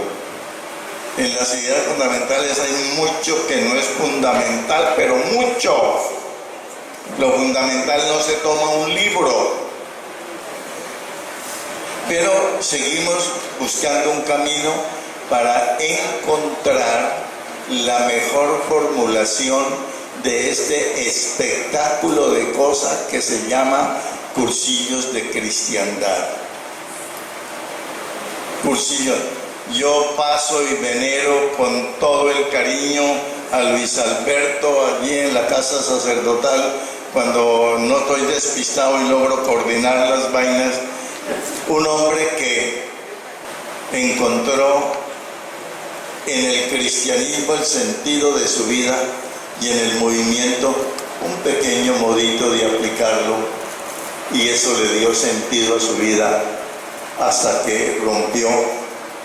En las ideas fundamentales hay mucho que no es fundamental, pero mucho. Lo fundamental no se toma un libro. Pero seguimos buscando un camino para encontrar la mejor formulación de este espectáculo de cosas que se llama cursillos de cristiandad. Cursillos. Yo paso y venero con todo el cariño a Luis Alberto allí en la casa sacerdotal, cuando no estoy despistado y logro coordinar las vainas. Un hombre que encontró en el cristianismo el sentido de su vida y en el movimiento un pequeño modito de aplicarlo, y eso le dio sentido a su vida hasta que rompió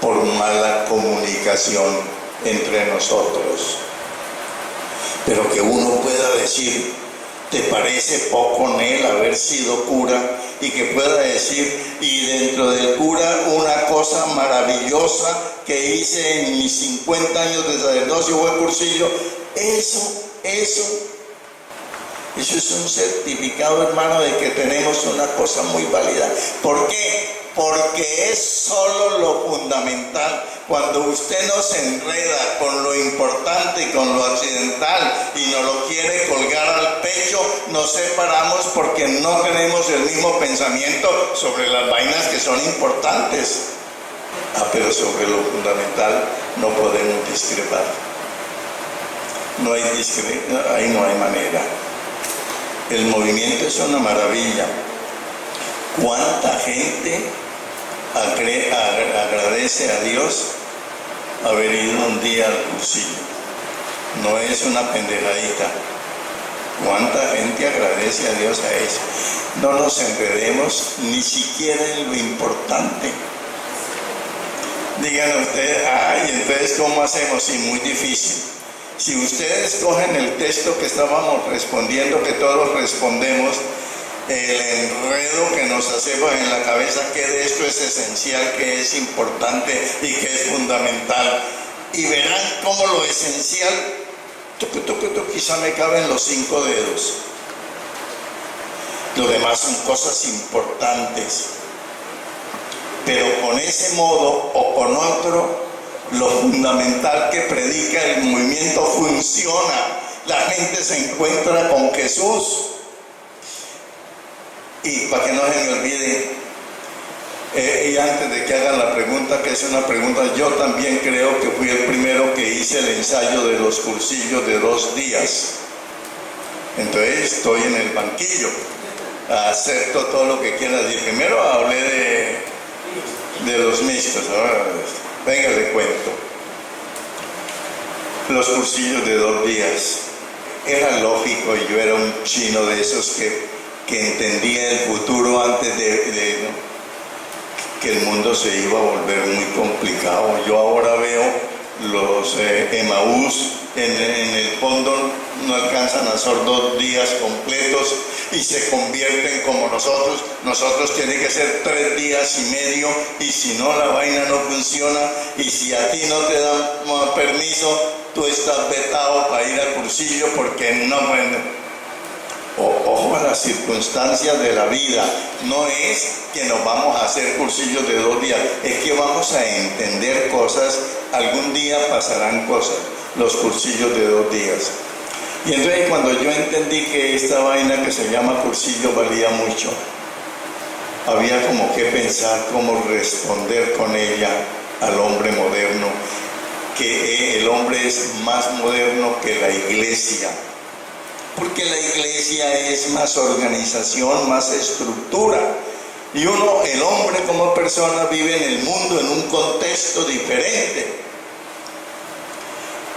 por mala comunicación entre nosotros. Pero que uno pueda decir, ¿te parece poco, Nel, haber sido cura? Y que pueda decir, y dentro del cura una cosa maravillosa que hice en mis 50 años de sacerdocio fue cursillo. Eso es un certificado, hermano, de que tenemos una cosa muy válida. ¿Por qué? Porque es solo lo fundamental. Cuando usted nos enreda con lo importante y con lo accidental y nos lo quiere colgar al pecho, nos separamos porque no tenemos el mismo pensamiento sobre las vainas que son importantes. Pero sobre lo fundamental no podemos discrepar. No hay ahí no hay manera. El movimiento es una maravilla. ¿Cuánta gente agradece a Dios haber ido un día al cursillo? No es una pendejadita. ¿Cuánta gente agradece a Dios a eso? No nos enredemos ni siquiera en lo importante. Digan ustedes, entonces ¿cómo hacemos? Sí, muy difícil. Si ustedes cogen el texto que estábamos respondiendo, que todos respondemos, el enredo que nos hacemos en la cabeza, que de esto es esencial, que es importante y que es fundamental, y verán cómo lo esencial, quizá me caben los 5 dedos. Lo demás son cosas importantes, pero con ese modo o con otro, lo fundamental que predica el movimiento funciona. La gente se encuentra con Jesús. Y para que no se me olvide, y antes de que hagan la pregunta, que es una pregunta, yo también creo que fui el primero que hice el ensayo de los cursillos de 2 días. Entonces estoy en el banquillo, acepto todo lo que quieran decir. Primero hablé de los mixtos, ahora venga, le cuento. Los cursillos de 2 días, era lógico, y yo era un chino de esos que que entendía el futuro antes de que el mundo se iba a volver muy complicado. Yo ahora veo los Emaús en el fondo no alcanzan a ser 2 días completos y se convierten como nosotros. Nosotros tiene que ser 3 días y medio, y si no la vaina no funciona, y si a ti no te dan permiso, tú estás vetado para ir al cursillo porque no. Ojo a las circunstancias de la vida. No es que nos vamos a hacer cursillos de 2 días, es que vamos a entender cosas. Algún día pasarán cosas, los cursillos de 2 días. Y entonces cuando yo entendí que esta vaina que se llama cursillo valía mucho, había como que pensar cómo responder con ella al hombre moderno, que el hombre es más moderno que la iglesia, porque la iglesia es más organización, más estructura, y el hombre como persona vive en el mundo en un contexto diferente.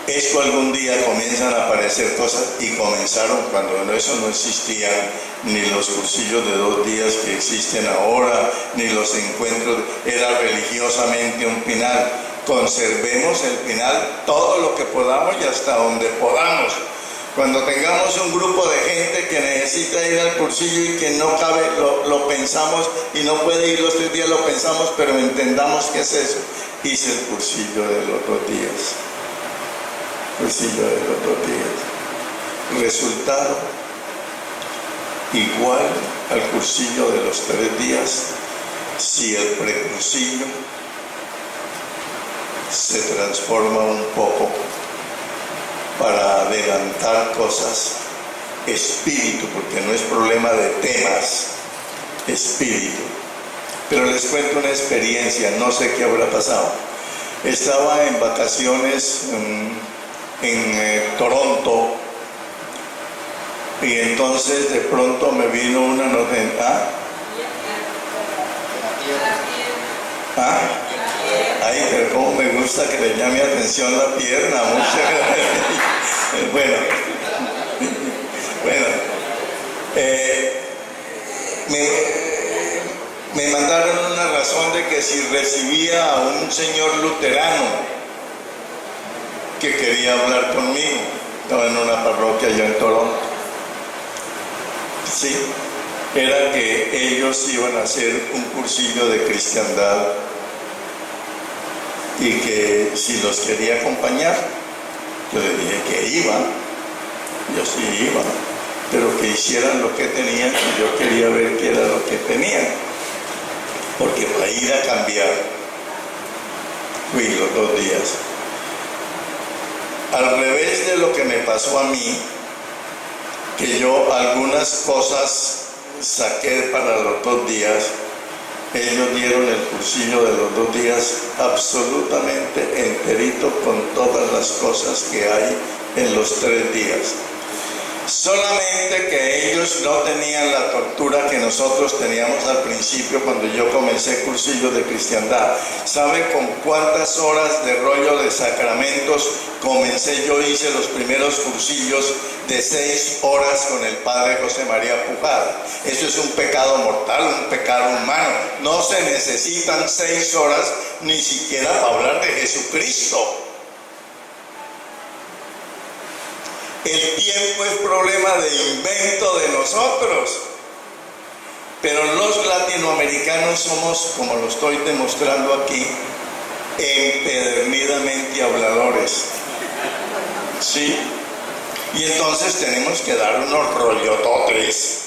Esto algún día comienzan a aparecer cosas, y comenzaron cuando eso no existía, ni los cursillos de 2 días que existen ahora, ni los encuentros, era religiosamente un pinal. Conservemos el pinal todo lo que podamos y hasta donde podamos. Cuando tengamos un grupo de gente que necesita ir al cursillo y que no cabe, lo pensamos, y no puede ir los 3 días, lo pensamos, pero entendamos qué es eso. Hice el cursillo de los 2 días. Cursillo de los 2 días. Resultado igual al cursillo de los 3 días, si el precursillo se transforma un poco para adelantar cosas, espíritu, porque no es problema de temas, espíritu. Pero les cuento una experiencia, no sé qué habrá pasado. Estaba en vacaciones en Toronto, y entonces de pronto me vino una noticia. Ay, pero cómo me gusta que le llame atención la pierna. Muchas gracias. Bueno, me mandaron una razón de que si recibía a un señor luterano que quería hablar conmigo. Estaba en una parroquia allá en Toronto. Sí, era que ellos iban a hacer un cursillo de cristiandad, y que si los quería acompañar, yo les dije que iba, yo sí iba, pero que hicieran lo que tenían, y yo quería ver qué era lo que tenían, porque para ir a cambiar fui los 2 días. Al revés de lo que me pasó a mí, que yo algunas cosas saqué para los 2 días, ellos dieron el cursillo de los 2 días absolutamente enterito, con todas las cosas que hay en los 3 días. Solamente que ellos no tenían la tortura que nosotros teníamos al principio cuando yo comencé cursillo de cristiandad. ¿Sabe con cuántas horas de rollo de sacramentos comencé? Yo hice los primeros cursillos de 6 horas con el padre José María Pujada. Eso es un pecado mortal, un pecado humano. No se necesitan 6 horas ni siquiera para hablar de Jesucristo. El tiempo es problema de invento de nosotros, pero los latinoamericanos somos, como lo estoy demostrando aquí, empedernidamente habladores. ¿Sí? Y entonces tenemos que dar unos rollototres,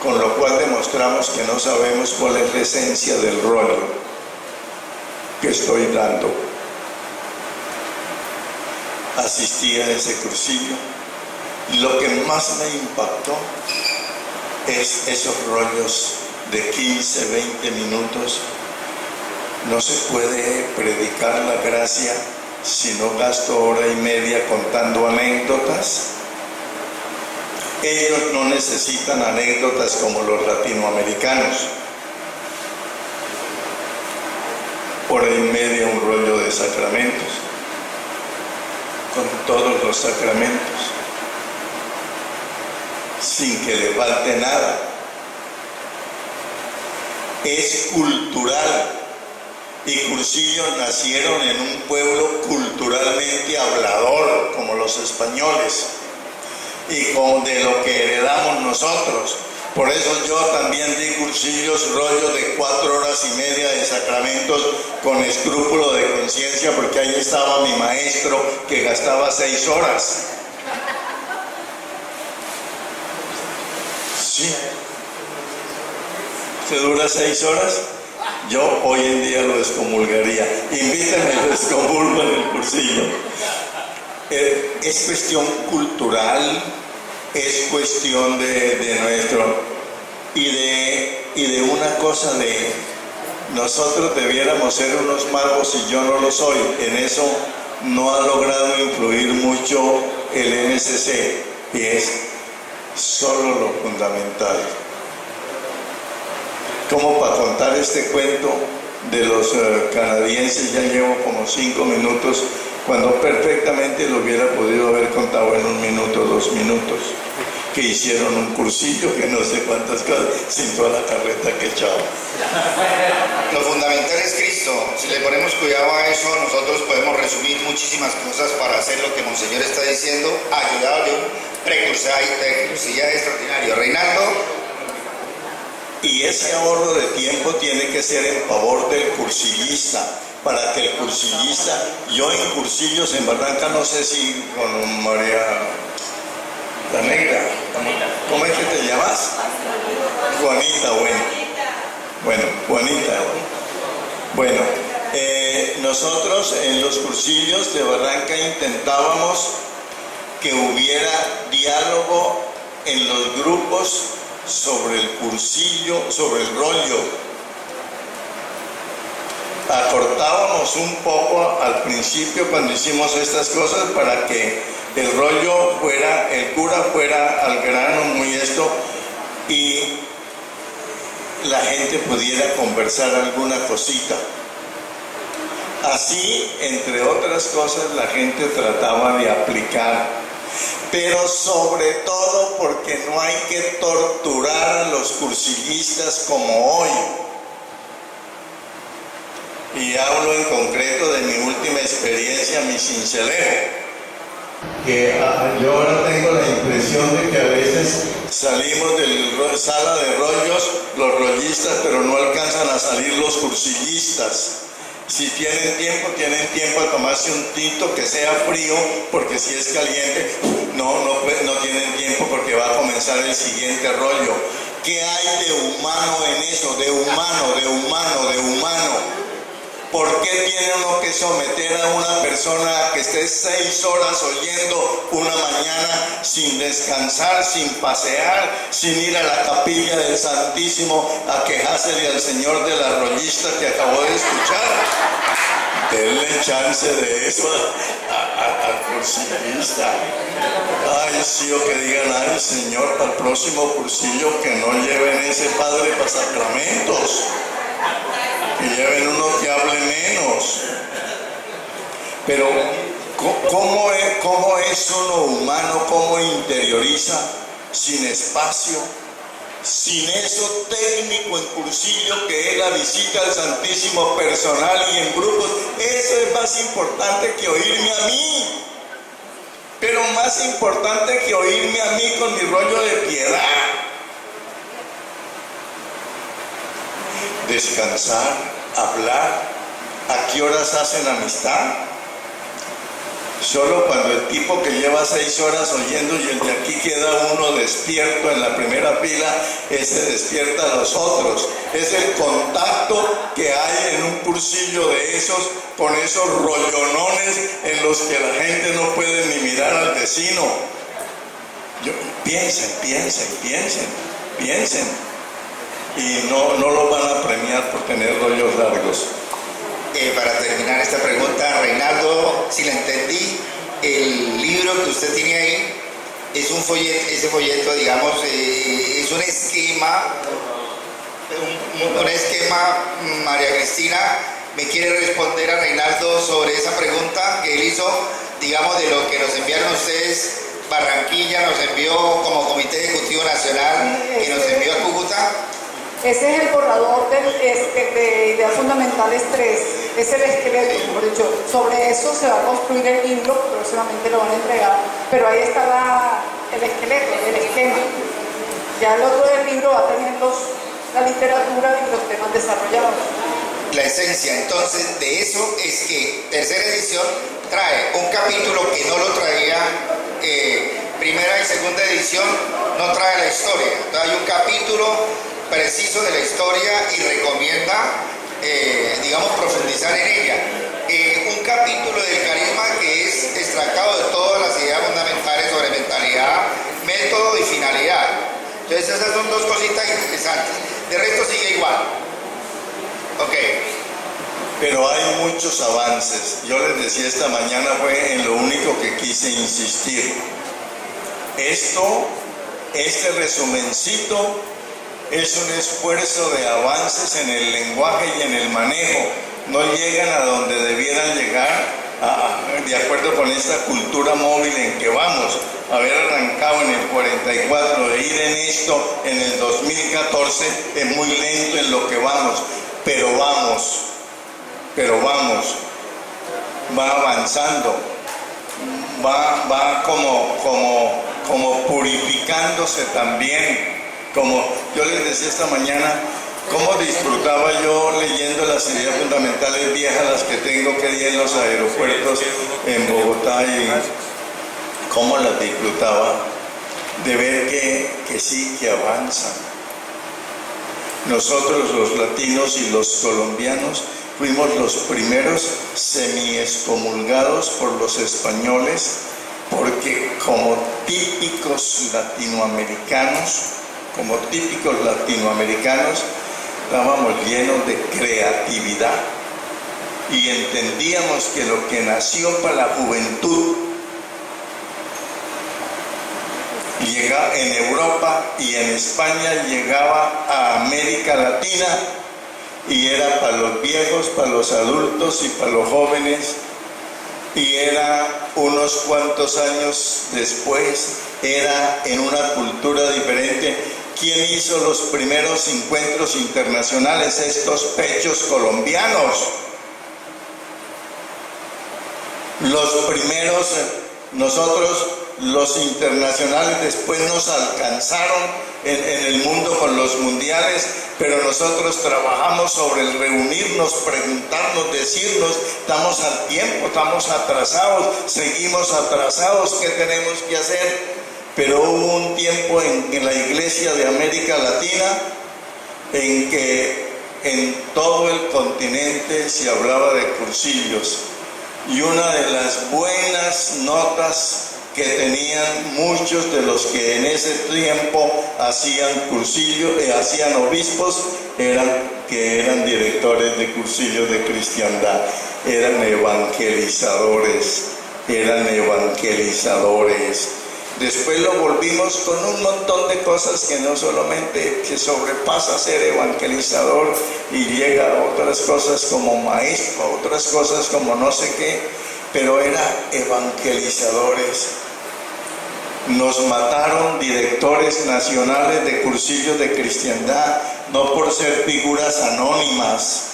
con lo cual demostramos que no sabemos cuál es la esencia del rollo que estoy dando. Asistí a ese cursillo, y lo que más me impactó es esos rollos de 15, 20 minutos. No se puede predicar la gracia si no gasto 1 hora y media contando anécdotas. Ellos no necesitan anécdotas como los latinoamericanos. 1 hora y media un rollo de sacramentos, con todos los sacramentos. sin que le falte nada. Es cultural. Y Cursillos nacieron en un pueblo culturalmente hablador, como los españoles, y con de lo que heredamos nosotros. Por eso yo también di Cursillos rollo de 4 horas y media de sacramentos con escrúpulo de conciencia, porque ahí estaba mi maestro que gastaba 6 horas. Sí. ¿Se dura 6 horas? Yo hoy en día lo excomulgaría. Invítenme, lo excomulgo en el cursillo. Es cuestión cultural, es cuestión de nuestro, y de una cosa de nosotros debiéramos ser unos magos y yo no lo soy. En eso no ha logrado influir mucho el NSC, y es solo lo fundamental. Como para contar este cuento de los canadienses, ya llevo como 5 minutos, cuando perfectamente lo hubiera podido haber contado en 1 minuto, 2 minutos, que hicieron un cursillo que no sé cuántas cosas, sin toda la carreta que echaba. Lo fundamental es Cristo. Si le ponemos cuidado a eso, nosotros podemos resumir muchísimas cosas para hacer lo que Monseñor está diciendo, ayudado de un precursillo extraordinario. Reinaldo. Y ese ahorro de tiempo tiene que ser en favor del cursillista, para que el cursillista, yo en cursillos en Barranca, no sé si con María la Negra, ¿cómo es que te llamas? Juanita, bueno, Juanita. Bueno, nosotros en los cursillos de Barranca intentábamos que hubiera diálogo en los grupos sobre el cursillo, sobre el rollo. Acortábamos un poco al principio cuando hicimos estas cosas para que el rollo fuera, el cura fuera al grano muy esto, y la gente pudiera conversar alguna cosita. Así, entre otras cosas, la gente trataba de aplicar, pero sobre todo porque no hay que torturar a los cursillistas como hoy. Y hablo en concreto de mi última experiencia, mi cincelejo. Que yo ahora tengo la impresión de que a veces salimos de la sala de rollos los rollistas, pero no alcanzan a salir los cursillistas. Si tienen tiempo a tomarse un tinto que sea frío, porque si es caliente, no tienen tiempo porque va a comenzar el siguiente rollo. ¿Qué hay de humano en eso? De humano. ¿Por qué tiene uno que someter a una persona que esté 6 horas oyendo una mañana sin descansar, sin pasear, sin ir a la capilla del Santísimo a quejársele al señor de la rollista que acabó de escuchar? Denle chance de eso al cursillista. Ay, sí, o que digan, ay, señor, para el próximo cursillo que no lleven ese padre para sacramentos. Que lleven uno que hable menos. Pero ¿cómo es uno humano? ¿Cómo interioriza sin espacio? Sin eso técnico en cursillo que es la visita al Santísimo personal y en grupos. Eso es más importante que oírme a mí. Pero más importante que oírme a mí con mi rollo de piedad. Descansar, hablar. ¿A qué horas hacen amistad? Solo cuando el tipo que lleva 6 horas oyendo y el de aquí queda uno despierto en la primera fila, ese despierta a los otros. Es el contacto que hay en un cursillo de esos, con esos rollonones en los que la gente no puede ni mirar al vecino. Piensen. Y no lo van a premiar por tener rollos largos. Para terminar esta pregunta, Reinaldo, si la entendí, el libro que usted tiene ahí es un folleto, ese folleto, digamos, es un esquema, María Cristina me quiere responder a Reinaldo sobre esa pregunta que él hizo, digamos, de lo que nos enviaron ustedes Barranquilla nos envió como Comité Ejecutivo Nacional y nos envió a Cúcuta. Ese es el borrador de Ideas Fundamentales 3, es el esqueleto, mejor dicho. Sobre eso se va a construir el libro, próximamente lo van a entregar, pero ahí está el esqueleto, el esquema. Ya el otro del libro va a tener la literatura y los temas desarrollados. La esencia entonces de eso es que tercera edición trae un capítulo que no lo traía primera y segunda edición, no trae la historia. Entonces hay un capítulo preciso de la historia y recomienda, digamos, profundizar en ella. Un capítulo del carisma que es extractado de todas las ideas fundamentales sobre mentalidad, método y finalidad. Entonces esas son dos cositas interesantes. De resto sigue igual. Ok. Pero hay muchos avances. Yo les decía esta mañana, fue en lo único que quise insistir. Este resumencito es un esfuerzo de avances en el lenguaje y en el manejo. No llegan a donde debieran llegar de acuerdo con esta cultura móvil en que vamos. Haber arrancado en el 44, de ir en esto en el 2014, es muy lento en lo que vamos, pero vamos, va avanzando, va como purificándose también. Como yo les decía esta mañana, cómo disfrutaba yo leyendo las ideas fundamentales viejas, las que tengo que día en los aeropuertos en Bogotá, y cómo las disfrutaba de ver que sí, que avanzan. Nosotros los latinos y los colombianos fuimos los primeros semi-excomulgados por los españoles, porque como típicos latinoamericanos, estábamos llenos de creatividad y entendíamos que lo que nació para la juventud llegaba en Europa y en España, llegaba a América Latina y era para los viejos, para los adultos y para los jóvenes, y era unos cuantos años después, era en una cultura diferente. ¿Quién hizo los primeros encuentros internacionales? Estos pechos colombianos. Los primeros, nosotros los internacionales después nos alcanzaron en el mundo con los mundiales, pero nosotros trabajamos sobre el reunirnos, preguntarnos, decirnos, estamos al tiempo, estamos atrasados, seguimos atrasados, ¿qué tenemos que hacer? Pero hubo un tiempo en la Iglesia de América Latina en que en todo el continente se hablaba de cursillos, y una de las buenas notas que tenían muchos de los que en ese tiempo hacían cursillos, hacían obispos, eran directores de cursillos de cristiandad, eran evangelizadores. Después lo volvimos con un montón de cosas que no solamente se sobrepasa ser evangelizador y llega a otras cosas como maestro, a otras cosas como no sé qué, pero eran evangelizadores. Nos mataron directores nacionales de cursillos de cristiandad, no por ser figuras anónimas,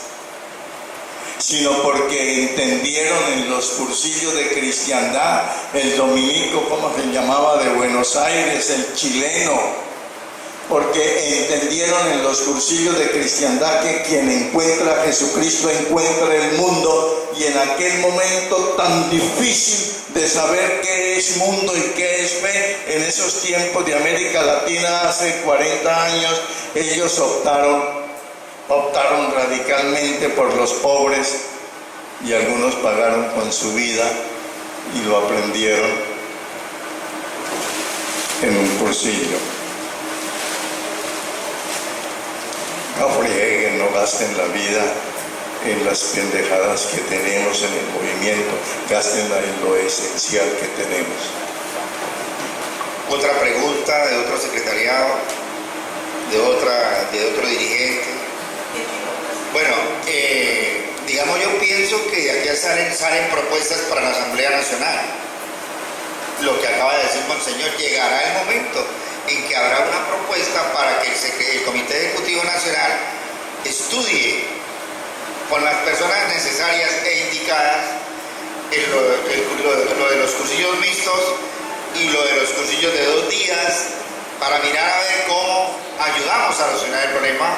sino porque entendieron en los cursillos de cristiandad, el dominico, ¿cómo se llamaba?, de Buenos Aires, el chileno, porque entendieron en los cursillos de cristiandad que quien encuentra a Jesucristo encuentra el mundo, y en aquel momento tan difícil de saber qué es mundo y qué es fe, en esos tiempos de América Latina, hace 40 años, ellos optaron radicalmente por los pobres, y algunos pagaron con su vida y lo aprendieron en un cursillo. No frieguen, no gasten la vida en las pendejadas que tenemos en el movimiento, gástenla en lo esencial que tenemos. Otra pregunta de otro secretariado, de otro dirigente. Bueno, digamos, yo pienso que de aquí salen propuestas para la Asamblea Nacional. lo que acaba de decir Monseñor, llegará el momento en que habrá una propuesta para que el Comité Ejecutivo Nacional estudie con las personas necesarias e indicadas lo de los cursillos mixtos y lo de los cursillos de 2 días, para mirar a ver cómo ayudamos a solucionar el problema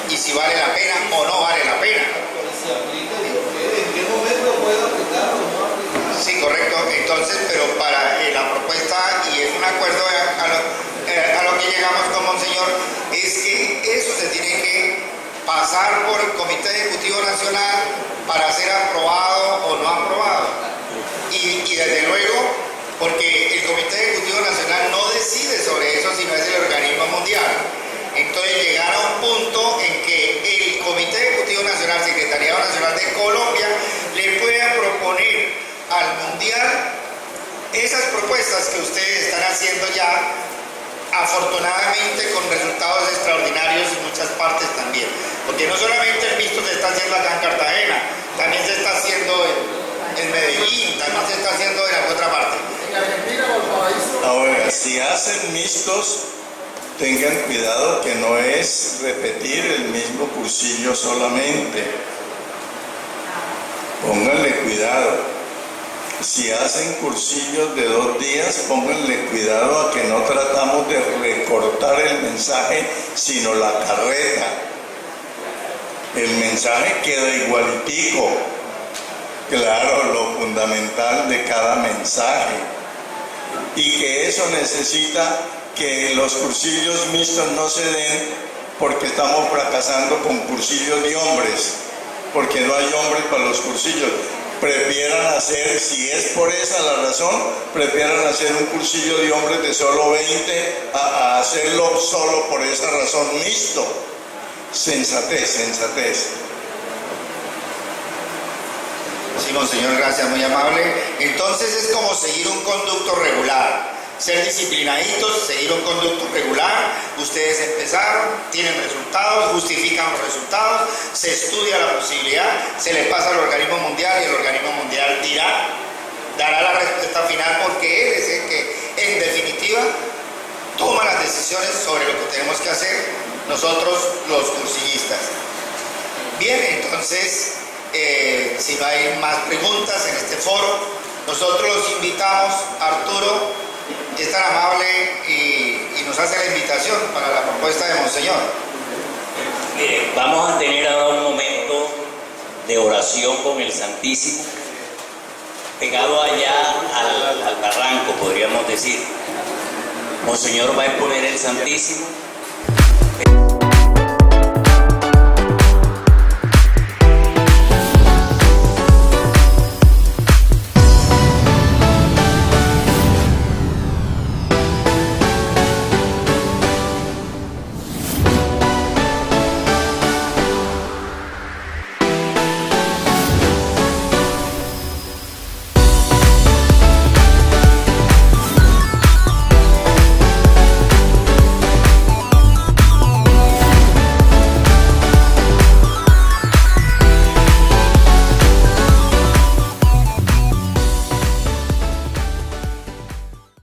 y si vale la pena o no vale la pena. ¿En qué momento puedo aplicar o no aplicar? Sí, correcto. Entonces, pero para la propuesta, y es un acuerdo a lo que llegamos con Monseñor, es que eso se tiene que pasar por el Comité Ejecutivo Nacional para ser aprobado o no aprobado. Y desde luego, porque el Comité Ejecutivo Nacional no decide sobre eso, sino es el organismo mundial. Entonces llegar a un punto en que el Comité Ejecutivo Nacional, Secretariado Nacional de Colombia, le pueda proponer al mundial esas propuestas que ustedes están haciendo ya, afortunadamente con resultados extraordinarios en muchas partes también. Porque no solamente el mixto se está haciendo acá en Cartagena, también se está haciendo en Medellín, también se está haciendo en la otra parte. Ahora, si hacen mixtos, tengan cuidado que no es repetir el mismo cursillo solamente. Pónganle cuidado. Si hacen cursillos de 2 días, pónganle cuidado a que no tratamos de recortar el mensaje, sino la carreta. El mensaje queda igualitico. Claro, lo fundamental de cada mensaje. Y que eso necesita que los cursillos mixtos no se den porque estamos fracasando con cursillos de hombres, porque no hay hombres para los cursillos. Prefieran hacer, si es por esa la razón, prefieran hacer un cursillo de hombres de solo 20 a hacerlo solo por esa razón mixto. Sensatez, sensatez. Sí, Monseñor, gracias, muy amable. Entonces es como seguir un conducto regular, ser disciplinaditos, seguir un conducto regular. Ustedes empezaron, tienen resultados, justifican los resultados, se estudia la posibilidad, se le pasa al organismo mundial y el organismo mundial dará la respuesta final, porque él es el que, en definitiva, toma las decisiones sobre lo que tenemos que hacer nosotros los cursillistas. Bien, entonces, si no hay más preguntas en este foro, nosotros los invitamos. Arturo es tan amable y nos hace la invitación para la propuesta de Monseñor. Mire, vamos a tener ahora un momento de oración con el Santísimo, pegado allá al barranco, podríamos decir. Monseñor va a exponer el Santísimo